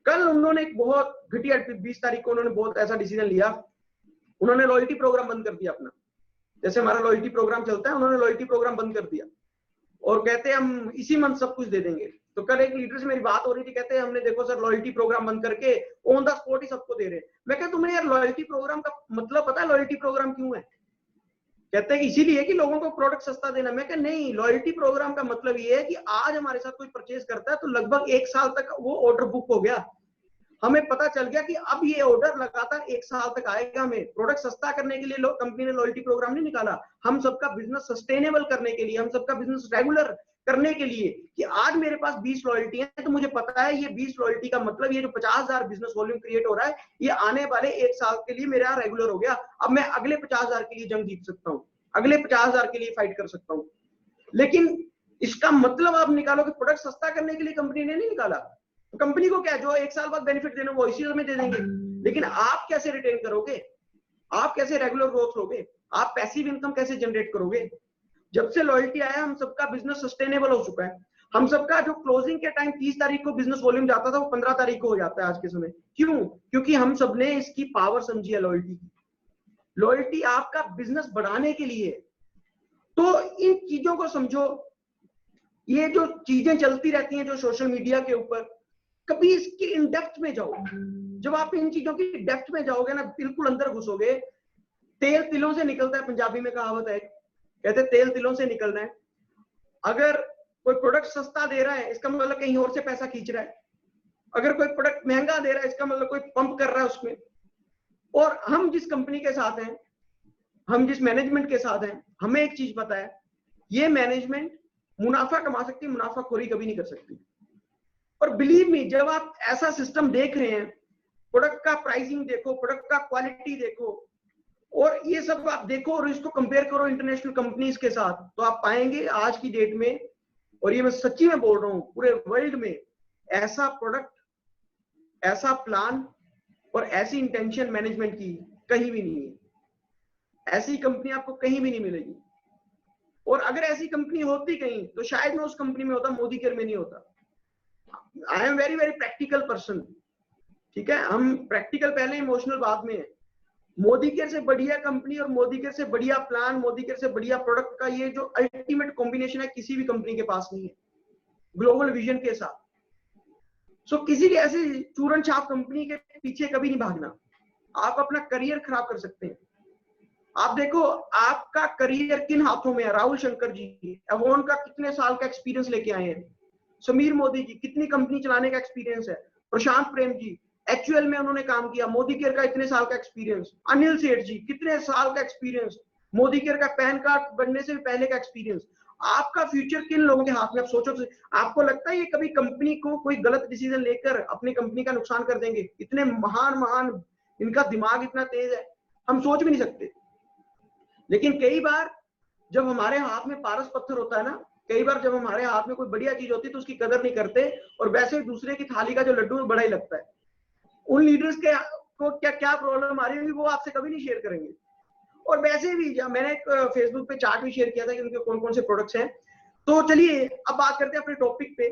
Speaker 2: कल उन्होंने एक बहुत घटिया, 20 तारीख को उन्होंने बहुत ऐसा डिसीजन लिया, उन्होंने लॉयल्टी प्रोग्राम बंद कर दिया अपना। जैसे हमारा लॉयल्टी प्रोग्राम चलता है, उन्होंने लॉयल्टी प्रोग्राम बंद कर दिया और कहते हैं हम इसी मंथ सब कुछ दे देंगे। तो कल एक लीडर से मेरी बात हो रही थी, कहते हैं हमने देखो सर लॉयल्टी प्रोग्राम बंद करके ऑन द स्पॉट ही सबको दे रहे हैं। मैं कहता तुम्हें यार लॉयल्टी प्रोग्राम का मतलब पता है लॉयल्टी प्रोग्राम क्यों है? कहते हैं इसीलिए कि लोगों को प्रोडक्ट सस्ता देना। मैं कहता नहीं, लॉयल्टी प्रोग्राम का मतलब ये है कि आज हमारे साथ कोई परचेज करता है तो लगभग 1 साल तक वो ऑर्डर बुक हो गया। हमें पता चल गया कि अब ये ऑर्डर लगातार 1 साल तक आएगा। हमें प्रोडक्ट सस्ता करने के लिए कंपनी ने लॉयल्टी प्रोग्राम नहीं निकाला, हम सबका बिजनेस सस्टेनेबल करने के लिए, हम सबका बिजनेस रेगुलर करने के लिए, कि आज मेरे पास 20 लॉयल्टी है तो मुझे पता है ये 20 लॉयल्टी का मतलब ये जो 50,000 बिजनेस वॉल्यूम क्रिएट हो रहा है ये आने वाले 1 साल के लिए मेरा रेगुलर हो गया। अब मैं अगले 50,000 के लिए जंग जीत सकता हूँ, अगले 50,000 के लिए फाइट कर सकता हूँ। लेकिन इसका मतलब आप निकालो कि प्रोडक्ट सस्ता करने के लिए कंपनी ने नहीं निकाला। कंपनी को क्या, जो 1 साल बाद बेनिफिट देना वो इसी समय दे देंगे। लेकिन आप कैसे रिटेन करोगे? आप कैसे रेगुलर ग्रोथ लोगे? आप पैसिव इनकम कैसे जनरेट करोगे? जब से लॉयल्टी आया हम सबका बिजनेस सस्टेनेबल हो चुका है। हम सबका जो क्लोजिंग के टाइम 30 तारीख को बिजनेस वॉल्यूम जाता था वो 15 तारीख को हो जाता है आज के समय। क्यों? क्योंकि हम सबने इसकी पावर समझी है लॉयल्टी की। लॉयल्टी आपका बिजनेस बढ़ाने के लिए। तो इन चीजों को समझो। ये जो चीजें चलती रहती हैं जो सोशल मीडिया के ऊपर, कभी इसकी इन डेप्थ में जाओ। जब आप इन चीजों की डेप्थ में जाओगे ना, बिल्कुल अंदर घुसोगे, तेल तिलों से निकलता है, पंजाबी में कहावत है, कहते हैं तेल तिलों से निकलना है। अगर कोई प्रोडक्ट सस्ता दे रहा है इसका मतलब कहीं और से पैसा खींच रहा है। अगर कोई प्रोडक्ट महंगा दे रहा है इसका मतलब कोई पंप कर रहा है उसमें। और हम जिस कंपनी के साथ हैं, हम जिस मैनेजमेंट के साथ हैं, हमें एक चीज पता है, ये मैनेजमेंट मुनाफा कमा सकती है, मुनाफाखोरी कभी नहीं कर सकती। और बिलीव मी, जब आप ऐसा सिस्टम देख रहे हैं, प्रोडक्ट का प्राइसिंग देखो, प्रोडक्ट का क्वालिटी देखो, और ये सब आप देखो और इसको कंपेयर करो इंटरनेशनल कंपनीज के साथ, तो आप पाएंगे आज की डेट में, और ये मैं सच्ची में बोल रहा हूँ, पूरे वर्ल्ड में ऐसा प्रोडक्ट, ऐसा प्लान और ऐसी इंटेंशन मैनेजमेंट की कहीं भी नहीं है। ऐसी कंपनी आपको कहीं भी नहीं मिलेगी। और अगर ऐसी कंपनी होती कहीं, तो शायद मैं उस कंपनी में होता, मोदी केयर में नहीं होता। आई am very very practical person, ठीक है, हम प्रैक्टिकल पहले, इमोशनल बाद में है। मोदी केयर से बढ़िया कंपनी और मोदी केयर से बढ़िया प्लान, मोदी केयर से बढ़िया प्रोडक्ट का ये जो अल्टीमेट कॉम्बिनेशन है, किसी भी कंपनी के पास नहीं है ग्लोबल विजन के साथ। सो किसी भी ऐसी चूरन छाप कंपनी के पीछे कभी नहीं भागना। आप अपना करियर खराब कर सकते हैं। आप देखो आपका करियर किन हाथों में है। राहुल शंकर जी एवोन का कितने साल का एक्सपीरियंस लेके आए हैं। समीर मोदी जी कितनी कंपनी चलाने का एक्सपीरियंस है। प्रशांत प्रेम जी एक्चुअल में उन्होंने काम किया, मोदी केयर का इतने साल का एक्सपीरियंस। अनिल सेठ जी कितने साल का एक्सपीरियंस, मोदी केयर का पैन कार्ड बनने से भी पहले का एक्सपीरियंस। आपका फ्यूचर किन लोगों के हाथ में, आप सोचो। आपको लगता है ये कभी कंपनी को कोई गलत डिसीजन लेकर अपनी कंपनी का नुकसान कर देंगे? इतने महान महान, इनका दिमाग इतना तेज है, हम सोच भी नहीं सकते। लेकिन कई बार जब हमारे हाथ में पारस पत्थर होता है ना, कई बार जब हमारे हाथ में कोई बढ़िया चीज होती है तो उसकी कदर नहीं करते, और वैसे दूसरे की थाली का जो लड्डू है बड़ा ही लगता है। उन लीडर्स के को क्या क्या प्रॉब्लम आ रही होगी वो आपसे कभी नहीं शेयर करेंगे। और वैसे भी मैंने एक फेसबुक पे चार्ट भी शेयर किया था कि उनके कौन कौन से प्रोडक्ट्स हैं। तो चलिए अब बात करते हैं अपने टॉपिक पे,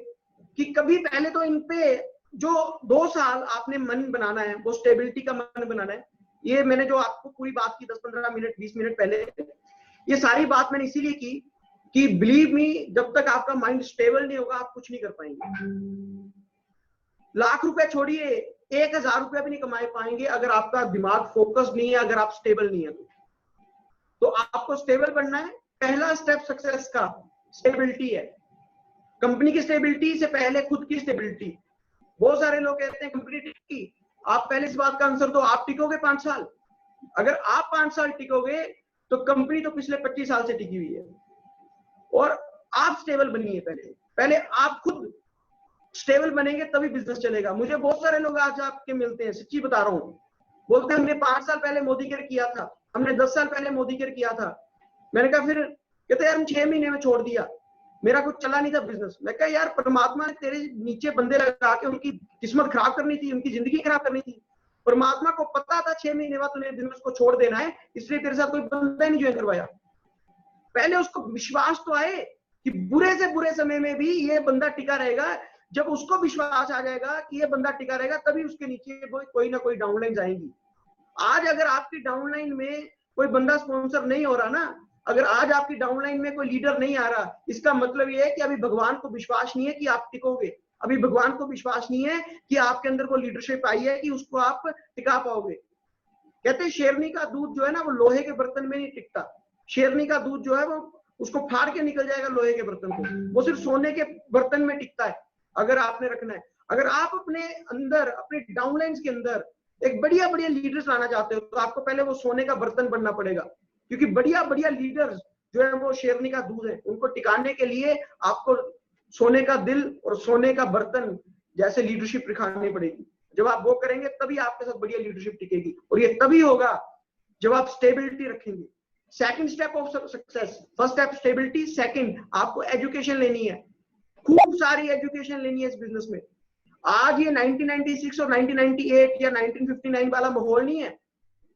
Speaker 2: कि कभी पहले तो इन पे जो 2 साल आपने मन बनाना है, वो स्टेबिलिटी का मन बनाना है। ये मैंने जो आपको पूरी बात की 10-15 मिनट 20 मिनट पहले, ये सारी बात मैंने इसीलिए की कि बिलीव मी, जब तक आपका माइंड स्टेबल नहीं होगा आप कुछ नहीं कर पाएंगे। लाख रुपए छोड़िए, 1000 रुपया भी नहीं कमा पाएंगे अगर आपका दिमाग फोकस नहीं है, अगर आप स्टेबल नहीं है। तो आपको स्टेबल बनना है। पहला स्टेप सक्सेस का स्टेबिलिटी है। कंपनी की स्टेबिलिटी से पहले खुद की स्टेबिलिटी। बहुत सारे लोग कहते हैं कंपनी टिकी, आप पहले इस बात का आंसर दो, आप टिकोगे 5 साल? अगर आप 5 साल टिकोगे तो कंपनी तो पिछले 25 साल से टिकी हुई है। और आप स्टेबल बनिए, पहले आप खुद स्टेबल बनेंगे तभी बिजनेस चलेगा। मुझे बहुत सारे लोग आज आपके मिलते हैं, सच्ची बता रहा हूँ, बोलते हैं हमने 5 साल पहले मोदी केयर किया था, हमने 10 साल पहले मोदी केयर किया था। मैंने कहा फिर? कहते यार हम 6 महीने में छोड़ दिया, मेरा कुछ चला नहीं था बिजनेस। मैं कहा यार परमात्मा ने तेरे नीचे बंदे लगा के उनकी किस्मत खराब करनी थी, उनकी जिंदगी खराब करनी थी। परमात्मा को पता था 6 महीने बाद तूने बिजनेस को छोड़ देना है, इसलिए तेरे साथ कोई बंदा ही नहीं ज्वाइन करवाया। पहले उसको विश्वास तो आए कि बुरे से बुरे समय में भी ये बंदा टिका रहेगा। जब उसको विश्वास आ जाएगा कि ये बंदा टिका रहेगा, तभी उसके नीचे कोई ना कोई डाउनलाइन आएगी। आज अगर आपकी डाउनलाइन में कोई बंदा स्पॉन्सर नहीं हो रहा ना, अगर आज आपकी डाउनलाइन में कोई लीडर नहीं आ रहा, इसका मतलब ये है कि अभी भगवान को विश्वास नहीं है कि आप टिकोगे। अभी भगवान को विश्वास नहीं है कि आपके अंदर को लीडरशिप आई है कि उसको आप टिका पाओगे। कहते हैं शेरनी का दूध जो है ना, वो लोहे के बर्तन में नहीं टिकता। शेरनी का दूध जो है वो उसको फाड़ के निकल जाएगा लोहे के बर्तन को, वो सिर्फ सोने के बर्तन में टिकता है अगर आपने रखना है। अगर आप अपने अंदर, अपने डाउनलाइंस के अंदर एक बढ़िया बढ़िया लीडर्स लाना चाहते हो, तो आपको पहले वो सोने का बर्तन बनना पड़ेगा। क्योंकि बढ़िया बढ़िया लीडर्स जो है वो शेरनी का दूध है, उनको टिकाने के लिए आपको सोने का दिल और सोने का बर्तन जैसे लीडरशिप दिखानी पड़ेगी। जब आप वो करेंगे तभी आपके साथ बढ़िया लीडरशिप टिकेगी, और ये तभी होगा जब आप स्टेबिलिटी रखेंगे। Second step of success, first step stability, second आपको एजुकेशन लेनी है, खूब सारी एजुकेशन लेनी है इस बिजनेस में। आज ये 1996 और 1998 या 1959 वाला माहौल नहीं है।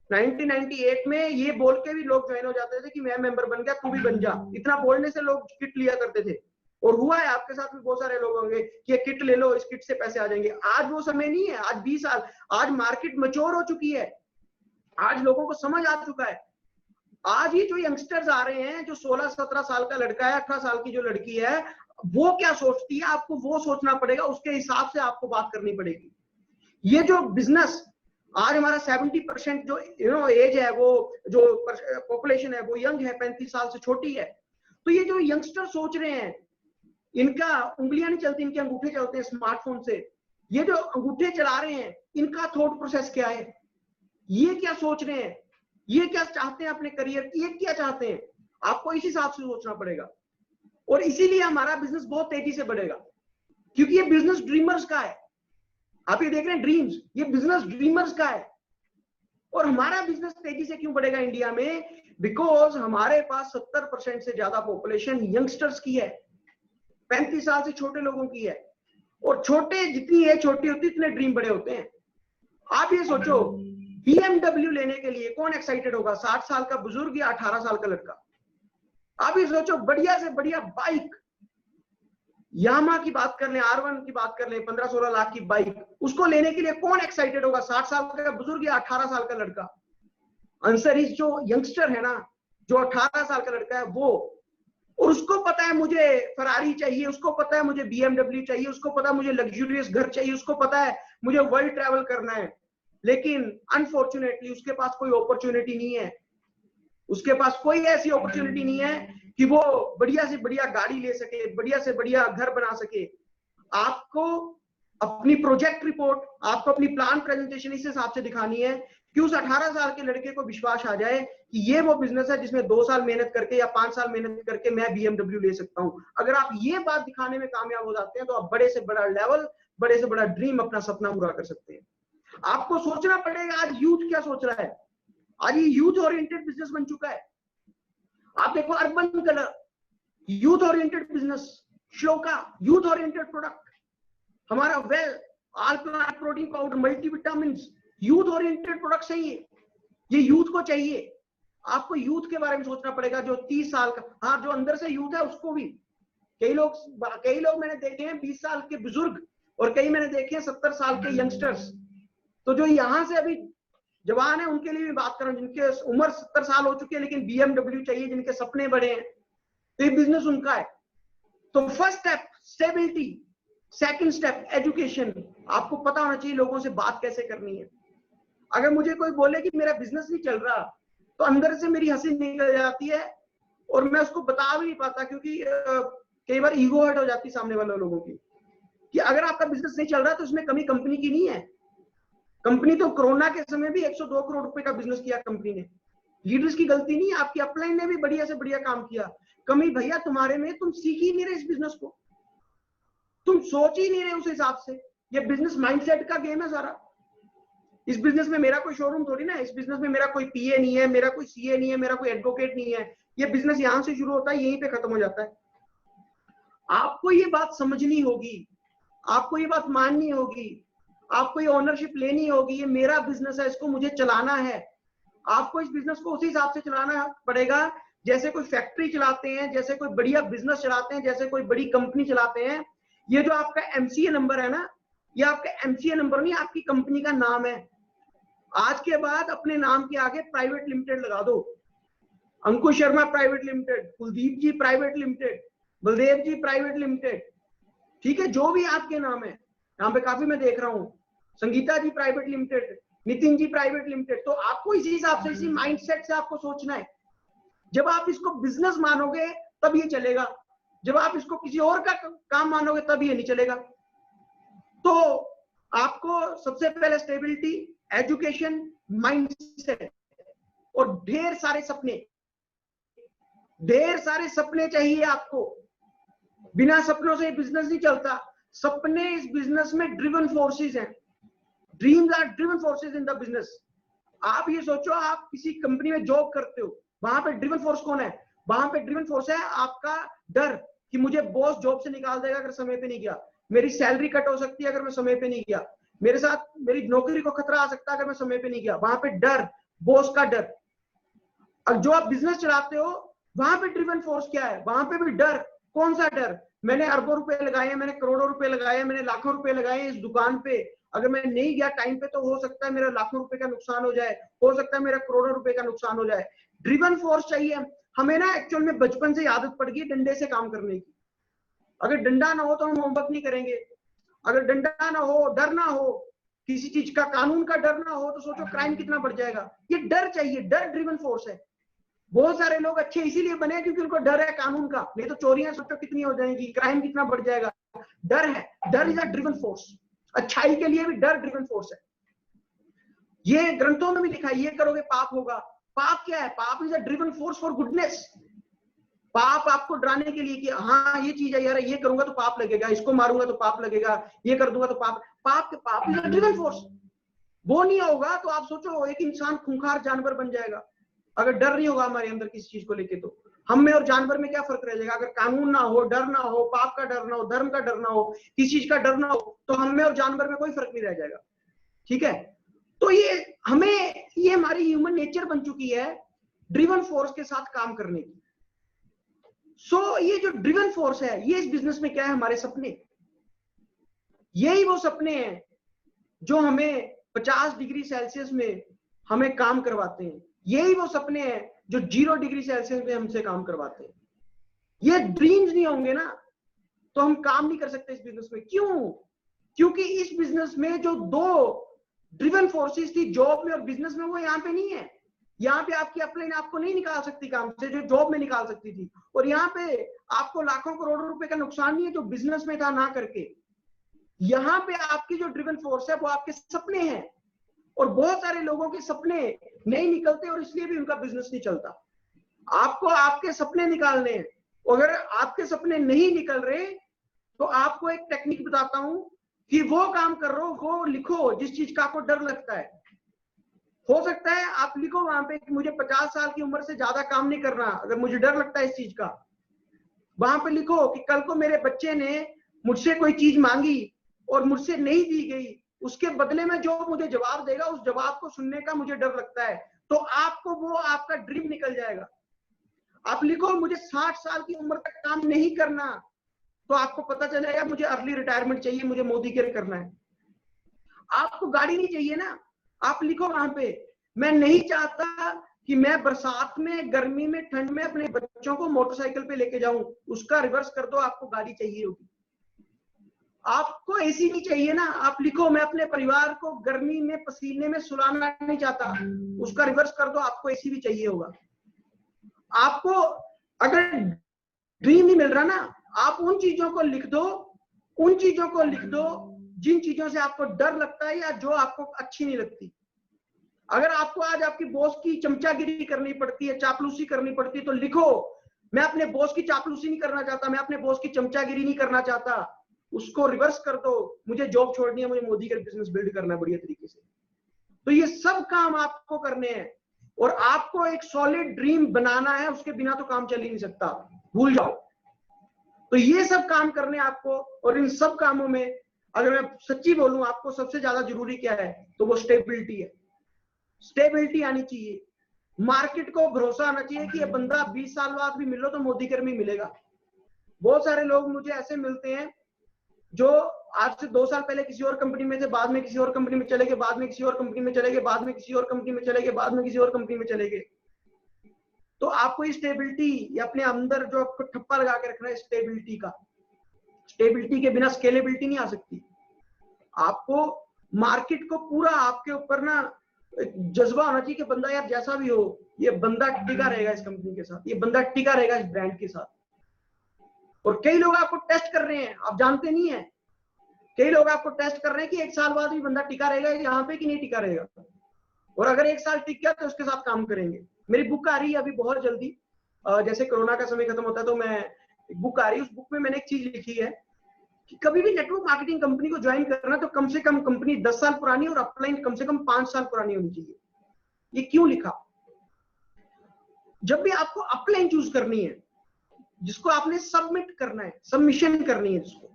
Speaker 2: 1998 में ये बोल के भी लोग ज्वाइन हो जाते थे कि मैं मेंबर बन गया तू भी बन जा, इतना बोलने से लोग किट लिया करते थे। और हुआ है आपके साथ भी, बहुत सारे लोग होंगे कि ये किट ले लो, इस किट से पैसे आ जाएंगे। आज वो समय नहीं है, आज 20 साल, आज मार्केट मैच्योर हो चुकी है, आज लोगों को समझ आ चुका है। आज ये जो यंगस्टर्स आ रहे हैं, जो 16-17 साल का लड़का है, 18 साल की जो लड़की है, वो क्या सोचती है आपको वो सोचना पड़ेगा, उसके हिसाब से आपको बात करनी पड़ेगी। ये जो बिजनेस आज हमारा 70% जो एज है, वो जो पॉपुलेशन है वो यंग है, 35 साल से छोटी है। तो ये जो यंगस्टर सोच रहे हैं, इनका उंगलियां नहीं चलती, इनके अंगूठे चलते हैं स्मार्टफोन से। ये जो अंगूठे चला रहे हैं, इनका थॉट प्रोसेस क्या है, ये क्या सोच रहे हैं, ये क्या चाहते हैं अपने करियर की, ये क्या चाहते हैं, आपको इस हिसाब से सोचना पड़ेगा। और इसीलिए हमारा बिजनेस बहुत तेजी से बढ़ेगा, क्योंकि ये बिजनेस ड्रीमर्स का है। आप ये देख रहे हैं ड्रीम्स, ये बिजनेस ड्रीमर्स का है। और हमारा बिजनेस तेजी से क्यों बढ़ेगा इंडिया में? बिकॉज हमारे पास 70% से ज्यादा पॉपुलेशन यंगस्टर्स की है, 35 साल से छोटे लोगों की है। और छोटे जितनी है छोटी होती इतने ड्रीम बड़े होते हैं। आप ये सोचो, BMW लेने के लिए कौन एक्साइटेड होगा? 60 साल का बुजुर्ग या 18 साल का लड़का? आप ये सोचो, बढ़िया से बढ़िया बाइक, यामा की बात कर लें, R1 की बात कर लें, 15-16 लाख की बाइक, उसको लेने के लिए कौन एक्साइटेड होगा? 60 साल का बुजुर्ग या 18 साल का लड़का? आंसर इज जो यंगस्टर है ना, जो 18 साल का लड़का है वो। और उसको पता है मुझे फरारी चाहिए, उसको पता है मुझे BMW चाहिए, उसको पता है मुझे लग्जूरियस घर चाहिए, उसको पता है मुझे वर्ल्ड ट्रैवल करना है। लेकिन अनफॉर्चुनेटली उसके पास कोई अपॉर्चुनिटी नहीं है, उसके पास कोई ऐसी अपॉर्चुनिटी नहीं है कि वो बढ़िया से बढ़िया गाड़ी ले सके, बढ़िया से बढ़िया घर बना सके। आपको अपनी प्रोजेक्ट रिपोर्ट, आपको अपनी प्लान प्रेजेंटेशन इस हिसाब से दिखानी है कि उस 18 साल के लड़के को विश्वास आ जाए कि ये वो बिजनेस है जिसमें 2 साल मेहनत करके या 5 साल मेहनत करके मैं BMW ले सकता हूं। अगर आप ये बात दिखाने में कामयाब हो जाते हैं तो आप बड़े से बड़ा लेवल, बड़े से बड़ा ड्रीम, अपना सपना पूरा कर सकते हैं। आपको सोचना पड़ेगा आज यूथ क्या सोच रहा है। आज ये यूथ ओरिएंटेड बिजनेस बन चुका है। आप देखो urban colour, youth oriented business, Shloka youth oriented product, हमारा well all plant protein powder, multivitamins, youth oriented products है ये यूथ को चाहिए। आपको यूथ के बारे में सोचना पड़ेगा, जो 30 साल का, हाँ जो अंदर से यूथ है उसको भी। कई लोग मैंने देखे हैं 20 साल के बुजुर्ग, और कई मैंने देखे हैं 70 साल के यंगस्टर्स। तो जो यहां से अभी जवान है उनके लिए भी बात कर रहा हूं, जिनके उम्र 70 साल हो चुकी है लेकिन BMW चाहिए, जिनके सपने बड़े हैं, तो ये बिजनेस उनका है। तो first step stability, second step education. आपको पता होना चाहिए लोगों से बात कैसे करनी है। अगर मुझे कोई बोले कि मेरा बिजनेस नहीं चल रहा, तो अंदर से मेरी हंसी निकल जाती है और मैं उसको बता भी नहीं पाता, क्योंकि कई बार ईगो हर्ट हो जाती है सामने वाले लोगों की, कि अगर आपका बिजनेस नहीं चल रहा तो इसमें कमी कंपनी की नहीं है। कंपनी तो कोरोना के समय भी 102 करोड़ रुपए का बिजनेस किया कंपनी ने। लीडर्स की गलती नहीं, आपकी अपलाइन ने भी बढ़िया से बढ़िया काम किया। कमी भैया तुम्हारे में, तुम सीख ही नहीं रहे इस बिजनेस को, तुम सोच ही नहीं रहे उस हिसाब से। ये बिजनेस माइंडसेट का गेम है सारा। इस बिजनेस में मेरा कोई शोरूम थोड़ी ना है, इस बिजनेस में मेरा कोई पीए नहीं है, मेरा कोई सीए नहीं है, मेरा कोई एडवोकेट नहीं है। ये बिजनेस यहां से शुरू होता है, यहीं पे खत्म हो जाता है। आपको ये बात समझनी होगी, आपको ये बात माननी होगी, आपको ये ओनरशिप लेनी होगी। ये मेरा बिजनेस है, इसको मुझे चलाना है। आपको इस बिजनेस को उसी हिसाब से चलाना पड़ेगा जैसे कोई फैक्ट्री चलाते हैं, जैसे कोई बढ़िया बिजनेस चलाते हैं, जैसे कोई बड़ी कंपनी चलाते हैं। ये जो आपका एमसीए नंबर है ना, ये आपका एमसीए नंबर नहीं, आपकी कंपनी का नाम है। आज के बाद अपने नाम के आगे प्राइवेट लिमिटेड लगा दो। अंकुश शर्मा प्राइवेट लिमिटेड, कुलदीप जी प्राइवेट लिमिटेड, बलदेव जी प्राइवेट लिमिटेड, ठीक है, जो भी आपके नाम है। यहाँ पे काफी मैं देख रहा हूँ, संगीता जी private limited, Nitin ji private limited. तो आपको इसी हिसाब से, इसी माइंडसेट से आपको सोचना है। जब आप इसको बिजनेस मानोगे तब ये चलेगा, जब आप इसको किसी और का काम मानोगे तब ये नहीं चलेगा। तो आपको सबसे पहले स्टेबिलिटी, एजुकेशन, माइंडसेट और ढेर सारे सपने चाहिए आपको। बिना सपनों से बिजनेस नहीं चलता। सपने इस बिजनेस में ड्रिवन फोर्सेस हैं। Dreams are driven forces in the business. आप ये सोचो, आप किसी कंपनी में जॉब करते हो, वहां पे ड्रिवन फोर्स कौन है? वहां पे ड्रिवन फोर्स है आपका डर कि मुझे बॉस जॉब से निकाल देगा अगर समय पे नहीं गया, मेरी सैलरी कट हो सकती है अगर मैं समय पे नहीं गया, मेरे साथ मेरी नौकरी को खतरा आ सकता है अगर मैं समय पे नहीं गया। वहां पे डर, बॉस का डर। और जो आप बिजनेस चलाते हो वहां पे ड्रिवन फोर्स क्या है? वहां पे भी डर। कौन सा डर? मैंने अरबों रुपए लगाए हैं, मैंने करोड़ों रुपए लगाए हैं, मैंने लाखों रुपए लगाए हैं इस दुकान पे। अगर मैं नहीं गया टाइम पे तो हो सकता है मेरा लाखों रुपए का नुकसान हो जाए, हो सकता है मेरा करोड़ों रुपए का नुकसान हो जाए। ड्रिवन फोर्स चाहिए हमें ना। एक्चुअल में बचपन से आदत पड़ गई डंडे से काम करने की। अगर डंडा ना हो तो हम होमवर्क नहीं करेंगे। अगर डंडा ना हो, डर ना हो, किसी चीज का, कानून का डर ना हो, तो सोचो क्राइम कितना बढ़ जाएगा। ये डर चाहिए, डर ड्रिवन फोर्स है। बहुत सारे लोग अच्छे इसीलिए बने क्योंकि उनको डर है कानून का। नहीं तो चोरियां सोचो कितनी हो जाएंगी, क्राइम कितना बढ़ जाएगा। डर है, डर इज अ ड्रिवन फोर्स। अच्छाई के लिए भी डर ड्रिवन फोर्स है। ये ग्रंथों में भी लिखा है, ये करोगे पाप होगा। पाप क्या है? पाप is a driven force for goodness. पाप आपको डराने के लिए कि हाँ ये चीज है यार, ये करूंगा तो पाप लगेगा, इसको मारूंगा तो पाप लगेगा, ये कर दूंगा तो पाप। पाप इज अ ड्रिवन फोर्स। वो नहीं होगा तो आप सोचो एक इंसान खूंखार जानवर बन जाएगा। अगर डर नहीं होगा हमारे अंदर किसी चीज को लेके, तो हम में और जानवर में क्या फर्क रह जाएगा? अगर कानून ना हो, डर ना हो, पाप का डर ना हो, धर्म का डर ना हो, किसी चीज का डर ना हो, तो हम में और जानवर में कोई फर्क नहीं रह जाएगा। ठीक है, तो ये हमारी ह्यूमन नेचर बन चुकी है ड्रिवन फोर्स के साथ काम करने की। ये जो ड्रिवन फोर्स है, ये इस बिजनेस में क्या है? हमारे सपने। यही वो सपने हैं जो हमें 50 डिग्री सेल्सियस में हमें काम करवाते हैं। यही वो सपने हैं जो 0 डिग्री सेल्सियस में हमसे काम करवाते हैं। ये ड्रीम्स नहीं होंगे ना तो हम काम नहीं कर सकते इस बिजनेस में। क्यों? क्योंकि इस बिजनेस में जो 2 ड्रिवन फोर्सेस थी, जॉब में और बिजनेस में, वो यहाँ पे नहीं है। यहाँ पे आपकी अपलाइन आपको नहीं निकाल सकती काम से, जो जॉब में निकाल सकती थी। और यहाँ पे आपको लाखों करोड़ों रुपए का नुकसान नहीं है जो बिजनेस में था ना करके। यहाँ पे आपकी जो ड्रिवन फोर्स है वो आपके सपने हैं। और बहुत सारे लोगों के सपने नहीं निकलते और इसलिए भी उनका बिजनेस नहीं चलता। आपको आपके सपने निकालने हैं। अगर आपके सपने नहीं निकल रहे तो आपको एक टेक्निक बताता हूं कि वो काम करो, वो लिखो जिस चीज का आपको डर लगता है। हो सकता है आप लिखो वहां पे कि मुझे 50 साल की उम्र से ज्यादा काम नहीं करना, अगर मुझे डर लगता है इस चीज का। वहां पे लिखो कि कल को मेरे बच्चे ने मुझसे कोई चीज मांगी और मुझसे नहीं दी गई, उसके बदले में जो मुझे जवाब देगा उस जवाब को सुनने का मुझे डर लगता है। तो आपको वो आपका ड्रीम निकल जाएगा। आप लिखो मुझे 60 साल की उम्र तक काम नहीं करना, तो आपको पता चलेगा मुझे अर्ली रिटायरमेंट चाहिए, मुझे मोदी केयर करना है। आपको गाड़ी नहीं चाहिए ना, आप लिखो वहां पे मैं नहीं चाहता कि मैं बरसात में, गर्मी में, ठंड में अपने बच्चों को मोटरसाइकिल पे लेके जाऊं, उसका रिवर्स कर दो, आपको गाड़ी चाहिए होगी। आपको एसी नहीं चाहिए ना, आप लिखो मैं अपने परिवार को गर्मी में पसीने में सुलाना नहीं चाहता, उसका रिवर्स कर दो, आपको एसी भी चाहिए होगा। आपको अगर ड्रीम नहीं मिल रहा ना, आप उन चीजों को लिख दो, उन चीजों को लिख दो जिन चीजों से आपको डर लगता है या जो आपको अच्छी नहीं लगती। अगर आपको आज आपकी बॉस की चमचागिरी करनी पड़ती है, चापलूसी करनी पड़ती है, तो लिखो मैं अपने बॉस की चापलूसी नहीं करना चाहता, मैं अपने बॉस की चमचागिरी नहीं करना चाहता, उसको रिवर्स कर दो, मुझे जॉब छोड़नी है, मुझे मोदी का बिजनेस बिल्ड करना है बढ़िया तरीके से। तो ये सब काम आपको करने हैं और आपको एक सॉलिड ड्रीम बनाना है, उसके बिना तो काम चल ही नहीं सकता, भूल जाओ। तो ये सब काम करने आपको, और इन सब कामों में अगर मैं सच्ची बोलूं आपको सबसे ज्यादा जरूरी क्या है तो वो स्टेबिलिटी है। स्टेबिलिटी आनी चाहिए, मार्केट को भरोसा आना चाहिए कि ये बंदा 20 साल बाद भी मिलो तो मोदी केयर में मिलेगा। बहुत सारे लोग मुझे ऐसे मिलते हैं जो आज से 2 साल पहले किसी और कंपनी में थे, बाद में किसी और कंपनी में चले गए, बाद में किसी और कंपनी में चले गए, बाद में किसी और कंपनी में चले गए, बाद में किसी और कंपनी में चले गए। तो आपको ये स्टेबिलिटी या अपने अंदर जो आपको ठप्पा लगा के रखना है स्टेबिलिटी का, स्टेबिलिटी के बिना स्केलेबिलिटी नहीं आ सकती। आपको मार्केट को पूरा आपके ऊपर ना जज्बा होना चाहिए कि बंदा यार जैसा भी हो ये बंदा टिका रहेगा इस कंपनी के साथ, ये बंदा टिका रहेगा इस ब्रांड के साथ। और कई लोग आपको टेस्ट कर रहे हैं, आप जानते नहीं है, कई लोग आपको टेस्ट कर रहे हैं कि 1 साल बाद भी बंदा टिका रहेगा यहाँ पे कि नहीं टिका रहेगा, और अगर 1 साल टिक गया तो उसके साथ काम करेंगे। मेरी बुक आ रही है अभी बहुत जल्दी, जैसे कोरोना का समय खत्म होता है तो मैं एक बुक आ रही है, उस बुक में मैंने एक चीज लिखी है कि कभी भी नेटवर्क मार्केटिंग कंपनी को ज्वाइन करना तो कम से कम कंपनी 10 साल पुरानी और अपलाइन कम से कम 5 साल पुरानी होनी चाहिए। ये क्यों लिखा? जब भी आपको अपलाइन चूज करनी है, जिसको आपने सबमिट करना है, सबमिशन करनी है जिसको,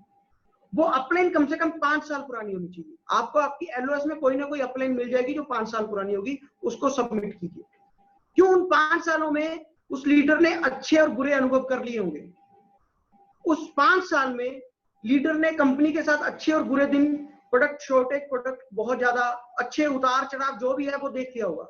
Speaker 2: वो अपलाइन कम से कम 5 साल पुरानी होनी चाहिए। आपको आपकी एलओएस में कोई ना कोई अपलाइन मिल जाएगी जो 5 साल पुरानी होगी, उसको सबमिट कीजिए। क्यों? उन 5 सालों में उस लीडर ने अच्छे और बुरे अनुभव कर लिए होंगे। उस 5 साल में लीडर ने कंपनी के साथ अच्छे और बुरे दिन, प्रोडक्ट शॉर्टेज, प्रोडक्ट बहुत ज्यादा अच्छे उतार चढ़ाव जो भी है वो देख लिया होगा।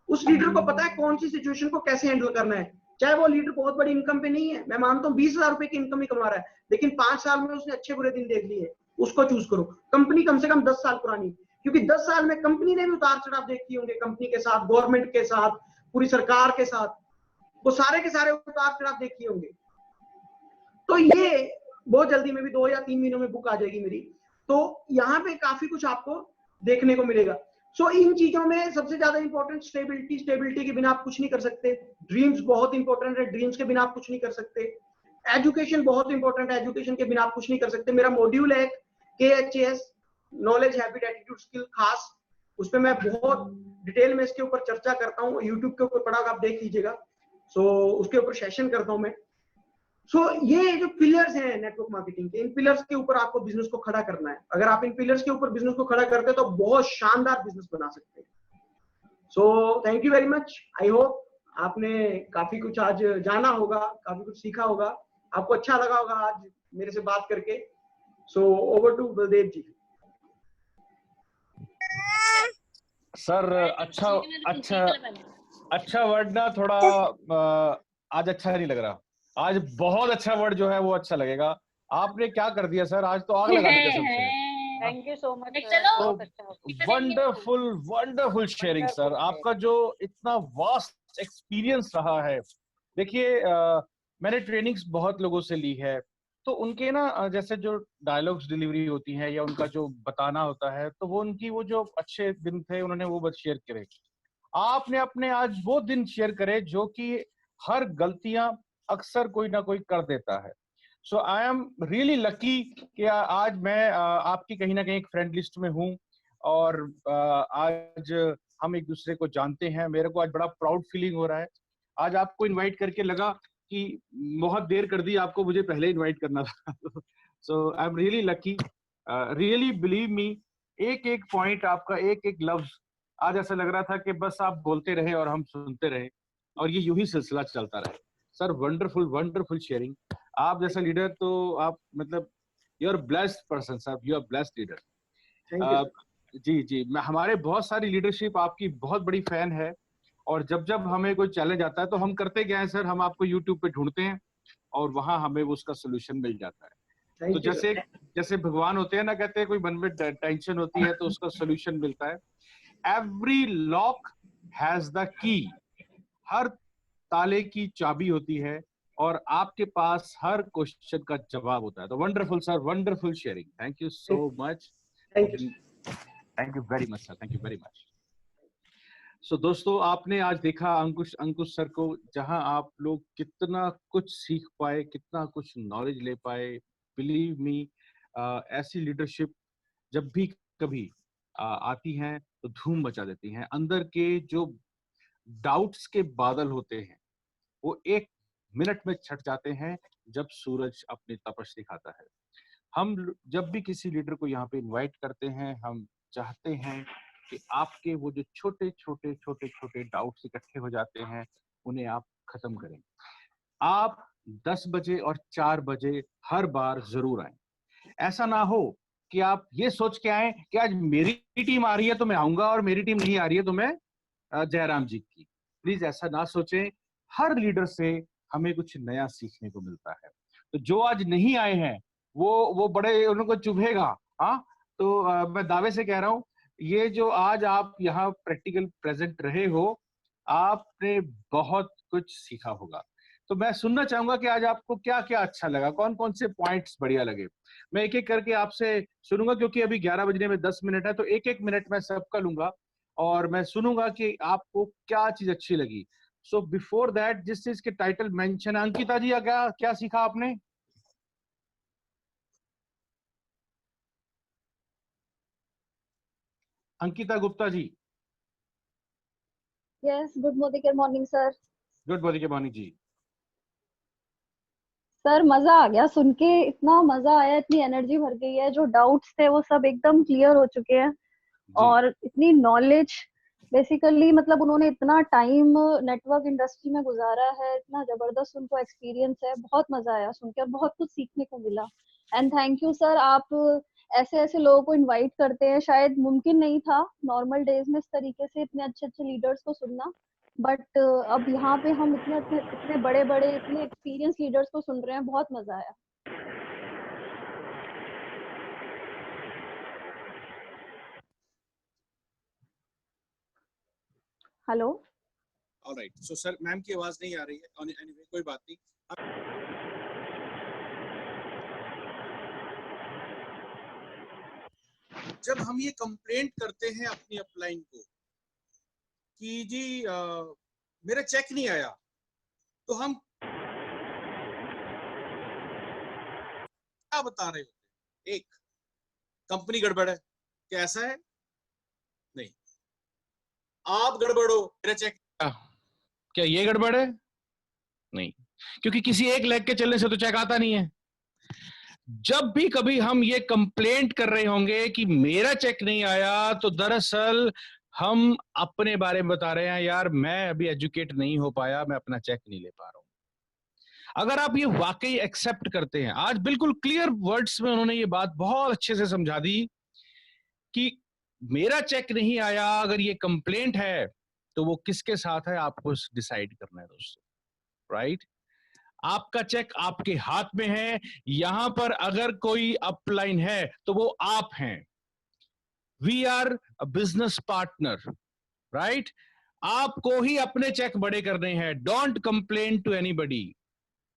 Speaker 2: उस लीडर को पता है कौन सी सिचुएशन को कैसे हैंडल करना है। चाहे वो लीडर बहुत बड़ी इनकम पे नहीं है, मैं मानता हूँ 20,000 रुपए की इनकम ही कमा रहा है, लेकिन 5 साल में उसने अच्छे बुरे दिन देख लिए, उसको चूज करो। कंपनी कम से कम 10 साल पुरानी, क्योंकि 10 साल में कंपनी ने भी उतार चढ़ाव देखे होंगे, कंपनी के साथ, गवर्नमेंट के साथ, पूरी सरकार के साथ, वो सारे के सारे उतार चढ़ाव देखे होंगे। तो ये बहुत जल्दी में भी 2 या 3 महीनों में बुक आ जाएगी मेरी, तो यहाँ पे काफी कुछ आपको देखने को मिलेगा। सो इन चीजों में सबसे ज्यादा इंपॉर्टेंट स्टेबिलिटी, स्टेबिलिटी के बिना आप कुछ नहीं कर सकते। ड्रीम्स बहुत इंपॉर्टेंट है, ड्रीम्स के बिना आप कुछ नहीं कर सकते। एजुकेशन बहुत इंपॉर्टेंट है, एजुकेशन के बिना आप कुछ नहीं कर सकते। मेरा मॉड्यूल है KHAS, knowledge habit attitude skill खास, उसमें मैं बहुत डिटेल में इसके ऊपर चर्चा करता हूँ, यूट्यूब के ऊपर पड़ा आप देख लीजिएगा। सो उसके ऊपर सेशन करता हूँ मैं। सो ये जो पिलर्स हैं नेटवर्क मार्केटिंग के, इन पिलर्स के ऊपर आपको बिजनेस को खड़ा करना है। अगर आप इन पिलर्स के ऊपर बिजनेस को खड़ा करते हैं तो बहुत शानदार बिजनेस बना सकते हैं। सो thank you very much. I hope आपने काफी कुछ आज जाना होगा, काफी कुछ सीखा होगा, आपको अच्छा लगा होगा आज मेरे से बात करके। So over to Baldev ji.
Speaker 1: Sir अच्छा अच्छा अच्छा वर्ड ना थोड़ा आज अच्छा नहीं लग रहा। आज बहुत अच्छा वर्ड जो है वो अच्छा लगेगा। आपने क्या कर दिया सर, आज तो आग लगा दी कसम से।
Speaker 3: Thank you so much.
Speaker 1: Wonderful wonderful sharing sir, आपका जो इतना वास्ट एक्सपीरियंस रहा है। देखिए मैंने ट्रेनिंग्स बहुत लोगों से ली है, तो उनके ना जैसे जो डायलॉग्स डिलीवरी होती है या उनका जो बताना होता है, तो वो उनकी वो जो अच्छे दिन थे उन्होंने वो बस शेयर करे। आपने अपने आज वो दिन शेयर करे जो कि हर गलतियां अक्सर कोई ना कोई कर देता है। सो आई एम रियली लकी कि आज मैं आपकी कहीं ना कहीं एक फ्रेंड लिस्ट में हूँ और आज हम एक दूसरे को जानते हैं। मेरे को आज बड़ा प्राउड फीलिंग हो रहा है। आज आपको इनवाइट करके लगा कि बहुत देर कर दी, आपको मुझे पहले इनवाइट करना था। So I am really lucky, really believe me. एक एक पॉइंट आपका, एक एक लफ्ज आज ऐसा लग रहा था कि बस आप बोलते रहे और हम सुनते रहे और ये यूं ही सिलसिला चलता रहे। Sir wonderful wonderful sharing. आप जैसा लीडर तो आप मतलब you are blessed person sir, you are blessed leader.
Speaker 2: Thank you.
Speaker 1: जी जी, मैं हमारे बहुत सारी लीडरशिप आपकी बहुत बड़ी फैन है और जब जब हमें कोई चैलेंज आता है तो हम करते क्या है सर, हम आपको यूट्यूब पे ढूंढते हैं और वहां हमें उसका सोल्यूशन मिल जाता है। तो जैसे जैसे भगवान होते हैं ना, कहते हैं कोई मन में टेंशन होती है तो उसका सोल्यूशन मिलता है। Every lock has the key, हर ताले की चाबी होती है और आपके पास हर क्वेश्चन का जवाब होता है। तो wonderful sir, wonderful sharing, thank you so much.
Speaker 2: Thank you.
Speaker 1: Thank you very much sir, thank you very much. So दोस्तों, आपने आज देखा अंकुश सर को, जहां आप लोग कितना कुछ सीख पाए, कितना कुछ नॉलेज ले पाए। बिलीव मी, ऐसी लीडरशिप जब भी कभी आती हैं तो धूम मचा देती हैं। अंदर के जो डाउट्स के बादल होते हैं वो एक मिनट में छट जाते हैं जब सूरज अपनी तपश दिखाता है। हम जब भी किसी लीडर को यहाँ पे इनवाइट करते हैं, हम चाहते हैं कि आपके वो जो छोटे छोटे छोटे छोटे डाउट्स इकट्ठे हो जाते हैं उन्हें आप खत्म करें। आप 10 बजे और 4 बजे हर बार जरूर आए। ऐसा ना हो कि आप ये सोच के आए कि आज मेरी टीम आ रही है तो मैं आऊंगा और मेरी टीम नहीं आ रही है तो मैं जयराम जी की। प्लीज ऐसा ना सोचें। हर लीडर से हमें कुछ नया सीखने को मिलता है। तो जो आज नहीं आए हैं वो बड़े उनको चुभेगा। हाँ, तो मैं दावे से कह रहा हूं, ये जो आज आप यहाँ प्रैक्टिकल प्रेजेंट रहे हो, आपने बहुत कुछ सीखा होगा। तो मैं सुनना चाहूंगा कि आज आपको क्या क्या अच्छा लगा, कौन कौन से पॉइंट्स बढ़िया लगे। मैं एक एक करके आपसे सुनूंगा क्योंकि अभी 11 बजने में 10 मिनट है, तो एक एक मिनट मैं सबका लूंगा और मैं सुनूंगा कि आपको क्या चीज अच्छी लगी। सो बिफोर दैट, जिस चीज के टाइटल मेंशन, अंकिता जी क्या क्या सीखा आपने? Ankita Gupta ji.
Speaker 4: Yes, good morning sir.
Speaker 1: Good morning जी।
Speaker 4: सर मजा आ गया सुन के, इतना मजा आया, इतनी एनर्जी भर गई है। जो डाउट्स थे वो सब एकदम क्लियर हो चुके हैं और इतनी नॉलेज, बेसिकली मतलब उन्होंने इतना टाइम नेटवर्क इंडस्ट्री में गुजारा है, इतना जबरदस्त उनको एक्सपीरियंस है। बहुत मजा आया सुन के और बहुत कुछ सीखने को मिला। एंड थैंक यू सर, आप ऐसे ऐसे लोगों को इनवाइट करते हैं। शायद मुमकिन नहीं था नॉर्मल डेज में इस तरीके से इतने अच्छे अच्छे लीडर्स को सुनना, बट अब यहाँ पे हम इतने इतने बड़े बड़े इतने एक्सपीरियंस लीडर्स को सुन रहे हैं। बहुत मजा आया। Hello.
Speaker 5: Alright, so sir ma'am की आवाज नहीं आ रही है। एनीवे कोई बात नहीं। जब हम ये कंप्लेंट करते हैं अपनी अपलाइन को कि जी मेरा चेक नहीं आया, तो हम क्या बता रहे होते हैं? एक, कंपनी गड़बड़ है, क्या ऐसा है? नहीं, आप गड़बड़ हो, मेरा चेक,
Speaker 1: क्या ये गड़बड़ है? नहीं, क्योंकि किसी एक लेग के चलने से तो चेक आता नहीं है। जब भी कभी हम ये कंप्लेंट कर रहे होंगे कि मेरा चेक नहीं आया, तो दरअसल हम अपने बारे में बता रहे हैं, यार मैं अभी एजुकेट नहीं हो पाया, मैं अपना चेक नहीं ले पा रहा हूं। अगर आप ये वाकई एक्सेप्ट करते हैं, आज बिल्कुल क्लियर वर्ड्स में उन्होंने ये बात बहुत अच्छे से समझा दी कि मेरा चेक नहीं आया, अगर ये कंप्लेंट है तो वो किसके साथ है, आपको डिसाइड करना है दोस्तों, राइट? आपका चेक आपके हाथ में है। यहां पर अगर कोई अपलाइन है तो वो आप हैं। We are a business partner, right? आपको ही अपने चेक बड़े करने हैं। Don't complain to anybody,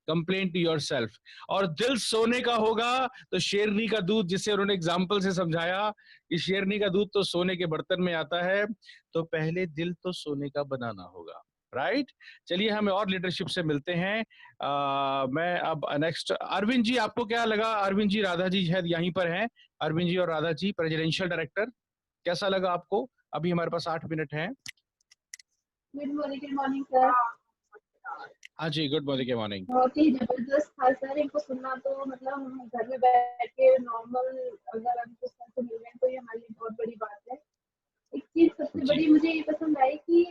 Speaker 1: complain to yourself. और दिल सोने का होगा तो शेरनी का दूध, जिसे उन्होंने एग्जाम्पल से समझाया कि शेरनी का दूध तो सोने के बर्तन में आता है, तो पहले दिल तो सोने का बनाना होगा, राइट? चलिए हमें और लीडरशिप से मिलते हैं। मैं अब नेक्स्ट, अरविंद जी, आपको क्या लगा? अरविंद जी, राधा जी शायद यहीं पर हैं। अरविंद जी और राधा जी, प्रेसिडेंशियल डायरेक्टर, कैसा लगा आपको? अभी हमारे पास 8 मिनट हैं।
Speaker 3: Good morning sir.
Speaker 1: हाँ जी, गुड मॉर्निंग के मॉर्निंग।
Speaker 3: बहुत ही जबरदस्त था सर, इनको सुनना तो मतलब हम घर में बैठ के नॉर्मल अगर हमको सर से मिल रहे हैं तो ये हमारे लिए बहुत बड़ी बात है। एक चीज सबसे बड़ी मुझे ये पसंद आई कि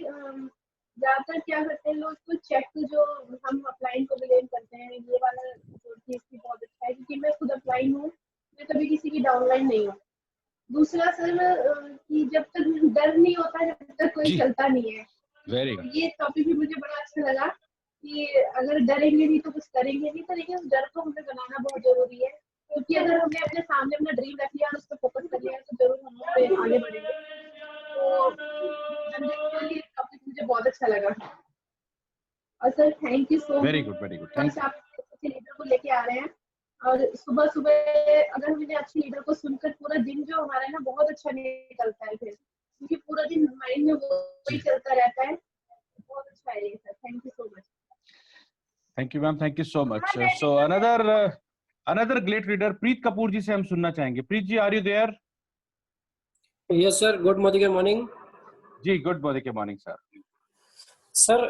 Speaker 3: ज्यादातर क्या करते हैं लोग, तो चेक जो हम अपलाइन को ब्लेम करते हैं, ये वाला चीज भी बहुत अच्छा है क्योंकि मैं खुद अपलाइन हूँ, मैं कभी किसी की डाउनलाइन नहीं हूँ। दूसरा सर कि जब तक डर नहीं होता जब तक कोई चलता नहीं है।
Speaker 1: Very good.
Speaker 3: ये टॉपिक भी मुझे बड़ा अच्छा लगा कि अगर डरेंगे नहीं तो कुछ करेंगे नहीं, तो लेकिन उस डर को हमें बनाना बहुत जरूरी है, क्योंकि अगर हमने अपने सामने अपना ड्रीम रख लिया और उस पर फोकस कर लिया तो जरूर हम उस पर आगे बढ़ेंगे। तो जनरली टॉपिक मुझे बहुत अच्छा लगा। और sir thank you so much.
Speaker 1: Very good, very good, thank you.
Speaker 3: आप अच्छे लीडर को लेके आ रहे हैं और सुबह सुबह अगर हमने अच्छे लीडर को सुनकर पूरा दिन जो हमारा है ना बहुत अच्छा निकलता है, फिर क्योंकि पूरा दिन माइंड में वही चलता रहता है। बहुत अच्छा है ये sir, thank you so much.
Speaker 1: Thank you ma'am, thank you so much. So another great leader Preet Kapoor ji से हम सुनना चाहेंगे। Preet ji, are you there?
Speaker 6: Yes sir, good morning
Speaker 1: जी, गुड मॉर्निंग के मॉर्निंग सर।
Speaker 6: सर,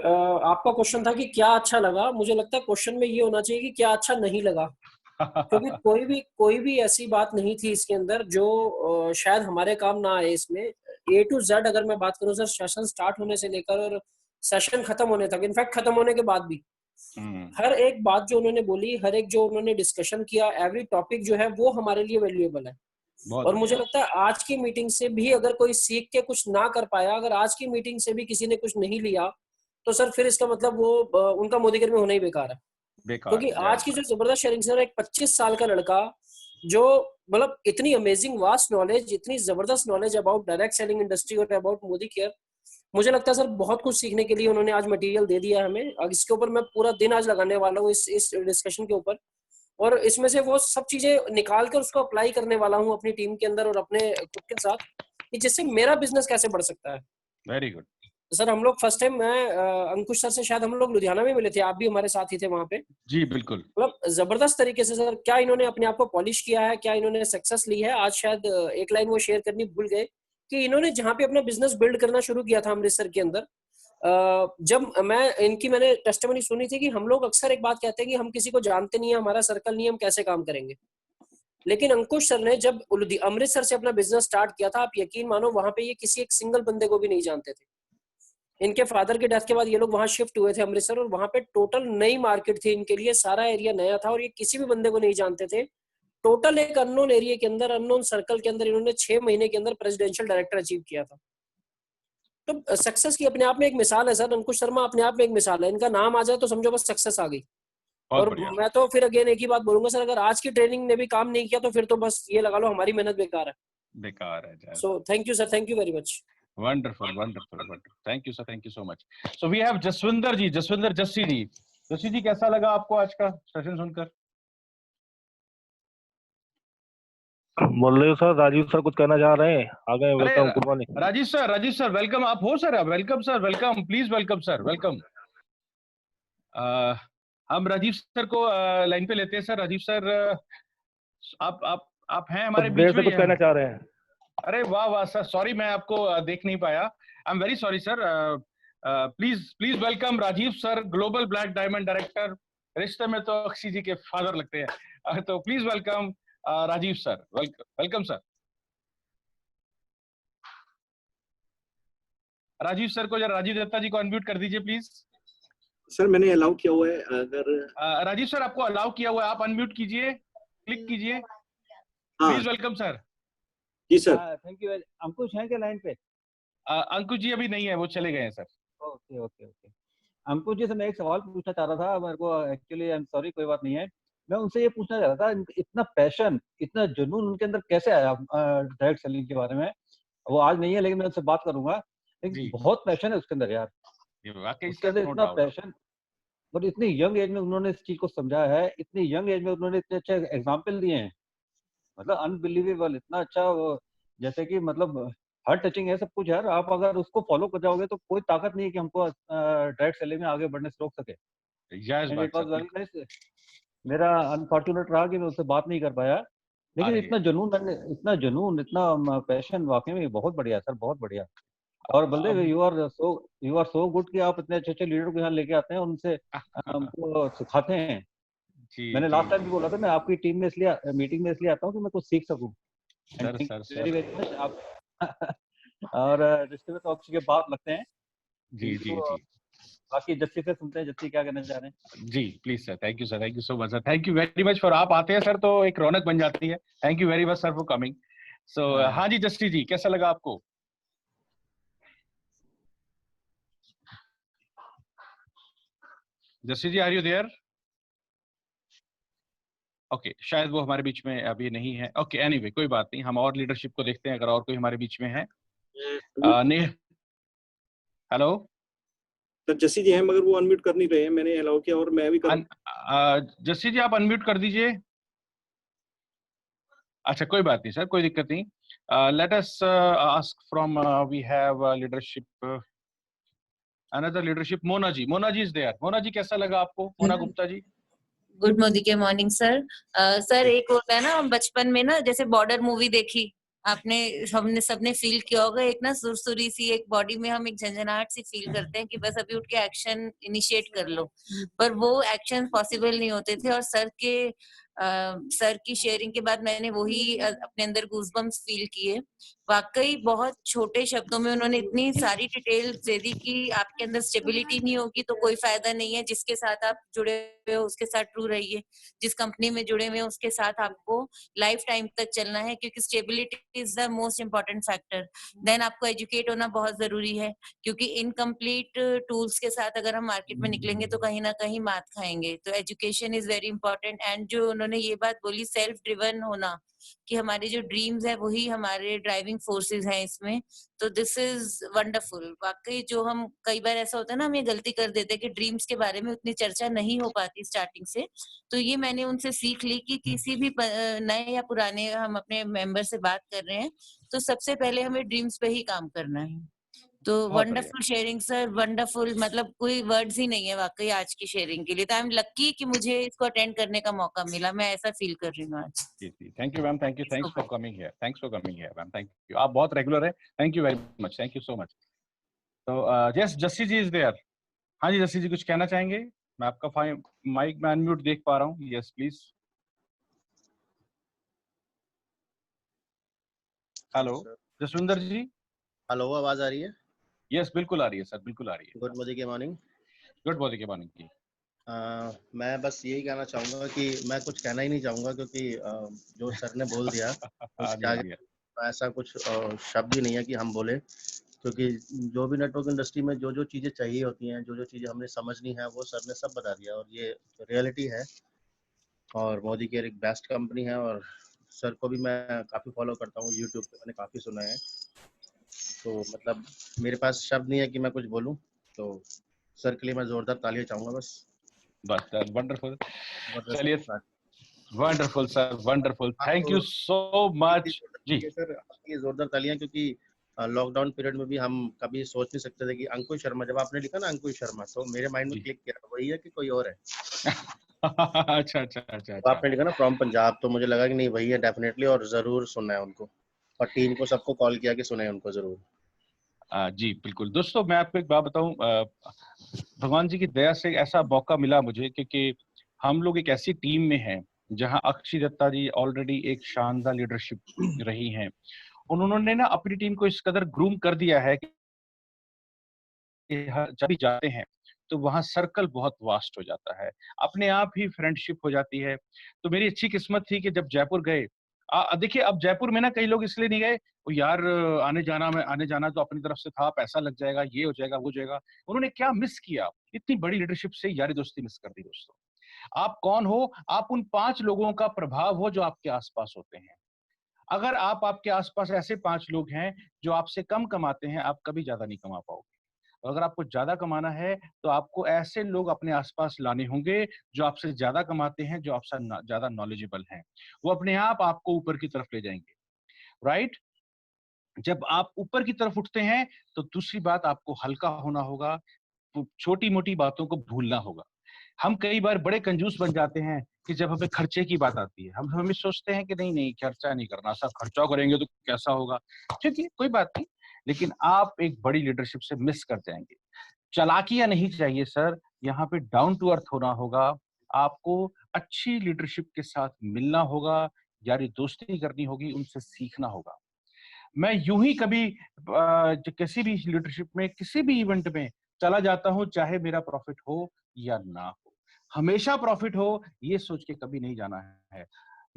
Speaker 6: आपका क्वेश्चन था कि क्या अच्छा लगा। मुझे लगता है क्वेश्चन में ये होना चाहिए कि क्या अच्छा नहीं लगा, क्योंकि कोई भी ऐसी बात नहीं थी इसके अंदर जो शायद हमारे काम ना आए। इसमें A to Z अगर मैं बात करूं सर, सेशन स्टार्ट होने से लेकर और सेशन खत्म होने तक, इनफैक्ट खत्म होने के बाद भी हर एक बात जो उन्होंने बोली, हर एक जो उन्होंने डिस्कशन किया, एवरी टॉपिक जो है वो हमारे लिए वैल्यूएबल है। और मुझे लगता है आज की मीटिंग से भी अगर कोई सीख के कुछ ना कर पाया, अगर आज की मीटिंग से भी किसी ने कुछ नहीं लिया, तो सर फिर इसका मतलब वो उनका मोदीगिरी में होना ही बेकार है। क्योंकि आज की जो जबरदस्त शेयरिंग सर, एक 25 साल का लड़का जो मतलब इतनी अमेजिंग वास्ट नॉलेज, इतनी जबरदस्त knowledge about direct selling industry और अबाउट मोदी केयर, मुझे लगता है सर बहुत कुछ सीखने के लिए उन्होंने आज मटेरियल दे दिया है हमें। और इसके ऊपर मैं पूरा दिन आज लगाने वाला हूँ इस डिस्कशन के ऊपर, और इसमें से वो सब चीजें निकाल कर उसको अप्लाई करने वाला हूँ अपनी टीम के अंदर और अपने खुद के साथ, कि जिससे मेरा बिजनेस कैसे बढ़ सकता है।
Speaker 1: वेरी गुड
Speaker 6: सर, हम लोग फर्स्ट टाइम, मैं अंकुश सर से शायद हम लोग लुधियाना में मिले थे, आप भी हमारे साथ ही थे वहां पे।
Speaker 1: जी बिल्कुल।
Speaker 6: मतलब जबरदस्त तरीके से सर, क्या इन्होंने अपने आप को पॉलिश किया है, क्या इन्होंने सक्सेस ली है। आज शायद एक लाइन वो शेयर करनी भूल गए कि इन्होंने जहाँ पे अपना बिजनेस बिल्ड करना शुरू किया था अमृतसर के अंदर, जब मैंने टेस्टिमनी सुनी थी कि हम लोग अक्सर एक बात कहते हैं कि हम किसी को जानते नहीं है, हमारा सर्कल नहीं है, हम कैसे काम करेंगे। लेकिन अंकुश सर ने जब अमृतसर से अपना बिजनेस स्टार्ट किया था, आप यकीन मानो वहां पे ये किसी एक सिंगल बंदे को भी नहीं जानते थे। इनके फादर के डेथ के बाद ये लोग वहां शिफ्ट हुए थे अमृतसर, और वहां पे टोटल नई मार्केट थी इनके लिए, सारा एरिया नया था और ये किसी भी बंदे को नहीं जानते थे। टोटल एक अननोन एरिया के अंदर, अननोन सर्कल के अंदर इन्होंने 6 महीने के अंदर प्रेसिडेंशियल डायरेक्टर अचीव किया था। तो सक्सेस की अपने आप में एक मिसाल है सर, अंकुश शर्मा अपने आप में एक मिसाल है। इनका नाम आ जाए तो समझो बस सक्सेस आ गई। और मैं तो फिर अगेन एक ही बात बोलूंगा सर, अगर आज की ट्रेनिंग ने भी काम नहीं किया तो फिर तो बस ये लगा लो हमारी मेहनत बेकार है। So thank you sir, thank you very much.
Speaker 1: Wonderful wonderful wonderful, thank you sir, thank you so much. So we have Jasvinder ji, Jassi ji. Jassi ji, कैसा लगा आपको आज का सेशन सुनकर?
Speaker 7: बोल रहे हो सर? राजीव सर कुछ कहना चाह रहे हैं? आ गए,
Speaker 1: अरे
Speaker 7: welcome, good morning.
Speaker 1: Rajiv sir welcome. आप हो sir? Welcome sir, welcome, please welcome sir, welcome. हम राजीव सर को लाइन पे लेते हैं। सर राजीव सर, आप हैं हमारे
Speaker 7: सब देर
Speaker 1: बीच
Speaker 7: से
Speaker 1: में
Speaker 7: कुछ कहना चाह रहे हैं।
Speaker 1: अरे वाह वाह सर, सॉरी मैं आपको देख नहीं पाया। I am very sorry sir. Please please welcome Rajiv sir, global black diamond director. रिश्ते में तो अक्षय जी के फादर लगते हैं। तो please welcome Rajiv sir, welcome sir. Rajiv sir को जरा, राजीव दत्ता जी को अनम्यूट कर दीजिए प्लीज।
Speaker 2: सर मैंने अलाउ किया हुआ है, अगर
Speaker 1: राजीव सर आपको अलाउ किया हुआ है, आप अनम्यूट कीजिए, क्लिक कीजिए।
Speaker 2: हाँ
Speaker 1: प्लीज वेलकम सर।
Speaker 2: जी सर।
Speaker 8: Thank you. अंकुश है क्या लाइन पे?
Speaker 1: अंकुश जी अभी नहीं है, वो चले गए हैं sir.
Speaker 8: Okay okay okay. Ankush ji से मैं एक सवाल पूछना चाह रहा था, मेरे को एक्चुअली आई एम सॉरी, कोई बात नहीं है। मैं उनसे ये पूछना चाह रहा था, इतना पैशन, इतना जुनून उनके अंदर कैसे आया डायरेक्ट सेलिंग के बारे में? वो आज नहीं है लेकिन मैं उनसे बात करूंगा। लेकिन बहुत पैशन है उसके अंदर यार,
Speaker 1: वाकई
Speaker 8: उसके अंदर इतना पैशन। और इतनी यंग एज में उन्होंने इस चीज को समझा है, इतनी यंग एज में उन्होंने इतने अच्छे एग्जाम्पल दिए हैं, मतलब अनबिलीवेबल, इतना अच्छा जैसे कि मतलब हार्ट टचिंग है सब कुछ यार। आप अगर उसको फॉलो कर जाओगे तो कोई ताकत नहीं है कि हमको डायरेक्ट सेलिंग में आगे बढ़ने से रोक सके। And it was very nice. मेरा अनफॉर्चुनेट रहा कि मैं उससे बात नहीं कर पाया, लेकिन इतना जुनून, इतना पैशन, वाकई में बहुत बढ़िया सर, बहुत बढ़िया। और Baldev, you are so good कि आप इतने अच्छे अच्छे लीडर को यहाँ लेके आते हैं, उनसे हमको सिखाते हैं। मैंने लास्ट टाइम भी बोला था, मैं आपकी टीम में इसलिए, मीटिंग में इसलिए आता हूँ कि मैं कुछ सीख सकूं। वेरी वेरी मच आप। और रिश्ते में तो अक्षय के बात लगते हैं।
Speaker 1: जी जी जी।
Speaker 8: बाकी जस्सी से सुनते हैं, जस्सी क्या कहना चाह रहे हैं।
Speaker 1: जी please sir, thank you sir, thank you so much sir, thank you very much for. आप आते हैं सर तो एक रौनक बन जाती है। Thank you very much sir for coming. So हाँ जी जस्सी जी, कैसा लगा आपको? Jassi ji, are you there? Okay, शायद वो हमारे बीच में अभी नहीं है। ओके एनीवे, कोई बात नहीं, हम और लीडरशिप को देखते हैं अगर और कोई हमारे बीच में है। हेलो
Speaker 2: सर जस्सी जी हैं मगर वो अनम्यूट कर नहीं रहे हैं, मैंने अलाउ किया और मैं भी कर।
Speaker 1: जस्सी जी आप अनम्यूट कर दीजिए। अच्छा कोई बात नहीं सर, कोई दिक्कत नहीं। Let us ask from we have leadership, another leadership. Mona ji is there. Mona ji कैसा लगा आपको? Mona Gupta ji.
Speaker 9: Good morning sir. Sir एक होता है ना, हम बचपन में ना जैसे बॉर्डर मूवी देखी आपने, हमने सबने फील किया होगा, एक ना सुरसुरी सी एक बॉडी में हम एक झंझनाहट सी फील करते हैं कि बस अभी उठ के एक्शन इनिशिएट कर लो, पर वो एक्शन पॉसिबल नहीं होते थे। और सर की शेयरिंग के बाद मैंने वही अपने अंदर गूज़बम्स फील किए। वाकई बहुत छोटे शब्दों में उन्होंने इतनी सारी डिटेल्स दे दी कि आपके अंदर स्टेबिलिटी नहीं होगी तो कोई फायदा नहीं है। जिसके साथ आप जुड़े हुए हो उसके साथ ट्रू रहिए, जिस कंपनी में जुड़े हुए उसके साथ आपको लाइफ टाइम तक चलना है, क्योंकि stability is the most important factor. Then आपको एजुकेट होना बहुत जरूरी है, क्योंकि इनकम्प्लीट टूल्स के साथ अगर हम मार्केट में निकलेंगे तो कहीं ना कहीं मात खाएंगे। तो education is very important. And जो उन्होंने ये बात बोली, सेल्फ ड्रिवन होना, कि हमारे जो ड्रीम्स है वही हमारे ड्राइविंग फोर्सेस हैं इसमें, तो दिस इज वंडरफुल। वाकई जो हम कई बार ऐसा होता है ना, हम ये गलती कर देते हैं कि ड्रीम्स के बारे में उतनी चर्चा नहीं हो पाती स्टार्टिंग से। तो ये मैंने उनसे सीख ली कि किसी भी नए या पुराने हम अपने मेंबर से बात कर रहे हैं तो सबसे पहले हमें ड्रीम्स पे ही काम करना है। तो वंडरफुल शेयरिंग सर, वंडरफुल, मतलब कोई वर्ड्स ही नहीं है वाकई आज की शेयरिंग के लिए। तो आई एम लकी कि मुझे इसको अटेंड करने का मौका मिला, मैं ऐसा फील कर रही हूँ आज।
Speaker 1: Thank you ma'am, thank you, thanks for coming here, thanks for coming here ma'am, thank you. आप बहुत रेगुलर है, thank you very much, thank you so much. तो yes Jassi ji is there. हाँ जी जस्सी जी कुछ कहना चाहेंगे? मैं आपका माइक में अनम्यूट देख पा रहा हूँ। Yes please. Hello Jaswinder ji.
Speaker 10: Hello, आवाज आ रही है?
Speaker 1: यस बिल्कुल आ रही है सर, बिल्कुल आ रही है।
Speaker 10: Good morning.
Speaker 1: गुड मॉर्निंग जी।
Speaker 10: मैं बस यही कहना चाहूंगा कि मैं कुछ कहना ही नहीं चाहूंगा, क्योंकि जो सर ने बोल दिया उसके आगे ऐसा कुछ शब्द ही नहीं है कि हम बोले, क्योंकि जो भी नेटवर्क इंडस्ट्री में जो जो चीज़ें चाहिए होती हैं, जो जो चीज़ें हमने समझनी है, वो सर ने सब बता दिया और ये रियलिटी है। और मोदी केयर एक बेस्ट कंपनी है और सर को भी मैं काफ़ी फॉलो करता हूँ, यूट्यूब पे मैंने काफ़ी सुना है। तो मतलब मेरे पास शब्द नहीं है कि मैं कुछ बोलूँ, तो सर के लिए मैं जोरदार तालियां चाहूंगा बस।
Speaker 1: वंडरफुल। चलिए wonderful sir, wonderful, thank you so much जी।
Speaker 10: सर आपकी जोरदार तालियां, क्योंकि लॉकडाउन पीरियड में भी हम कभी सोच नहीं सकते थे कि अंकुश शर्मा, जब आपने लिखा ना अंकुश शर्मा, तो मेरे माइंड में क्लिक किया वही है कि कोई और है।
Speaker 1: अच्छा अच्छा अच्छा
Speaker 10: तो आपने लिखा ना फ्रॉम पंजाब, तो मुझे लगा कि नहीं वही है डेफिनेटली, और जरूर सुनना है उनको, और टीम को सबको कॉल किया कि सुने उनको जरूर।
Speaker 1: जी बिल्कुल दोस्तों, मैं आपको एक बात बताऊं, भगवान जी की दया से ऐसा मौका मिला मुझे, क्योंकि हम लोग एक ऐसी टीम में हैं जहां अक्षय दत्ता जी ऑलरेडी एक शानदार लीडरशिप रही हैं। उन्होंने ना अपनी टीम को इस कदर ग्रूम कर दिया है कि जब भी जाते हैं तो वहां सर्कल बहुत वास्ट हो जाता है, अपने आप ही फ्रेंडशिप हो जाती है। तो मेरी अच्छी किस्मत थी कि जब जयपुर गए, देखिए अब जयपुर में ना कई लोग इसलिए नहीं गए, वो यार आने जाना तो अपनी तरफ से था, पैसा लग जाएगा, ये हो जाएगा, वो हो जाएगा। उन्होंने क्या मिस किया, इतनी बड़ी लीडरशिप से यारी दोस्ती मिस कर दी। दोस्तों आप कौन हो? आप उन 5 लोगों का प्रभाव हो जो आपके आसपास होते हैं। अगर आपके आसपास ऐसे 5 लोग हैं जो आपसे कम कमाते हैं, आप कभी ज्यादा नहीं कमा पाओगे। अगर आपको ज्यादा कमाना है तो आपको ऐसे लोग अपने आसपास लाने होंगे जो आपसे ज्यादा कमाते हैं, जो आपसे ज्यादा नॉलेजेबल हैं। वो अपने आप आपको ऊपर की तरफ ले जाएंगे, राइट? जब आप ऊपर की तरफ उठते हैं तो दूसरी बात, आपको हल्का होना होगा, छोटी मोटी बातों को भूलना होगा। हम कई बार बड़े कंजूस बन जाते हैं कि जब हमें खर्चे की बात आती है, हम सोचते हैं कि नहीं नहीं खर्चा नहीं करना, सब खर्चा करेंगे तो कैसा होगा। ठीक है, कोई बात नहीं, लेकिन आप एक बड़ी लीडरशिप से मिस कर जाएंगे। चालाकियां नहीं चाहिए सर, यहाँ पे डाउन टू अर्थ होना होगा। आपको अच्छी लीडरशिप के साथ मिलना होगा, यारी दोस्ती करनी होगी, उनसे सीखना होगा। मैं यूं ही कभी किसी भी लीडरशिप में, किसी भी इवेंट में चला जाता हूं, चाहे मेरा प्रॉफिट हो या ना हो, हमेशा प्रॉफिट हो ये सोच के कभी नहीं जाना है।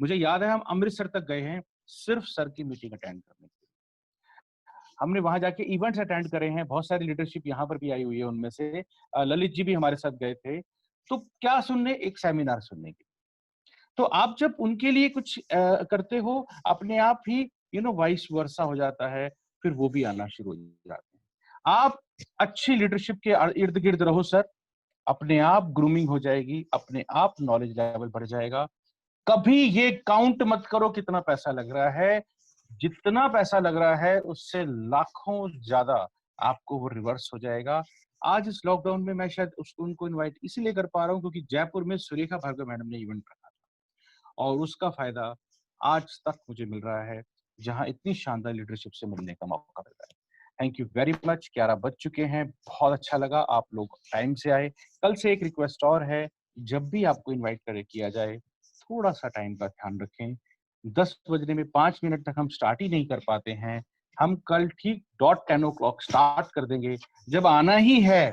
Speaker 1: मुझे याद है हम अमृतसर तक गए हैं सिर्फ सर की मीटिंग अटेंड करने के लिए। हमने वहां जाके इवेंट्स अटेंड करे हैं, बहुत सारी लीडरशिप यहाँ पर भी आई हुई है, उनमें से ललित जी भी हमारे साथ गए थे। तो क्या सुनने, एक सेमिनार सुनने के। तो आप जब उनके लिए कुछ करते हो, अपने आप ही वाइस वर्सा हो जाता है, फिर वो भी आना शुरू हो जाते हैं। आप अच्छी लीडरशिप के इर्द गिर्द रहो सर, अपने आप ग्रूमिंग हो जाएगी, अपने आप नॉलेज लेवल बढ़ जाएगा। कभी ये काउंट मत करो कितना पैसा लग रहा है, जितना पैसा लग रहा है उससे लाखों ज्यादा आपको वो रिवर्स हो जाएगा। आज इस लॉकडाउन में मैं शायद उनको इनवाइट इसीलिए कर पा रहा हूँ क्योंकि जयपुर में सुरेखा भार्गव मैडम ने इवेंट रखा था, और उसका फायदा आज तक मुझे मिल रहा है, जहां इतनी शानदार लीडरशिप से मिलने का मौका मिल रहा है। Thank you very much. 11 बज चुके हैं, बहुत अच्छा लगा आप लोग टाइम से आए। कल से एक रिक्वेस्ट और है, जब भी आपको इन्वाइट किया जाए थोड़ा सा टाइम का ध्यान रखें। 10 बजने में 5 मिनट तक हम स्टार्ट ही नहीं कर पाते हैं। हम कल ठीक डॉट 10 o'clock स्टार्ट कर देंगे। जब आना ही है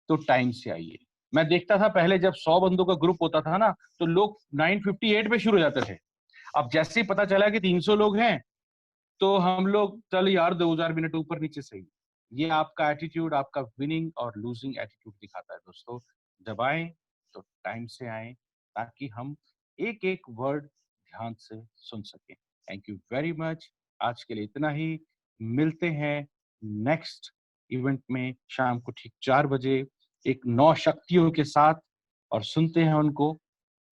Speaker 1: तो टाइम से आइए। मैं देखता था पहले जब 100 बंदों का ग्रुप होता था ना, तो लोग 9:58 पे शुरू हो जाते थे। अब जैसे ही पता चला कि 300 लोग हैं, तो हम लोग चल यार 2000 मिनट ऊपर नीचे सही। ये आपका एटीट्यूड, आपका विनिंग और लूजिंग एटीट्यूड दिखाता है। दोस्तों जब आए तो टाइम से आए, ताकि हम एक एक वर्ड ध्यान से सुन सकें। Thank you very much. आज के लिए इतना ही। मिलते हैं नेक्स्ट इवेंट में शाम को ठीक 4 बजे एक 9 शक्तियों के साथ, और सुनते हैं उनको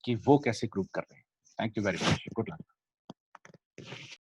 Speaker 1: कि वो कैसे ग्रुप कर रहे हैं। Thank you very much. Good luck.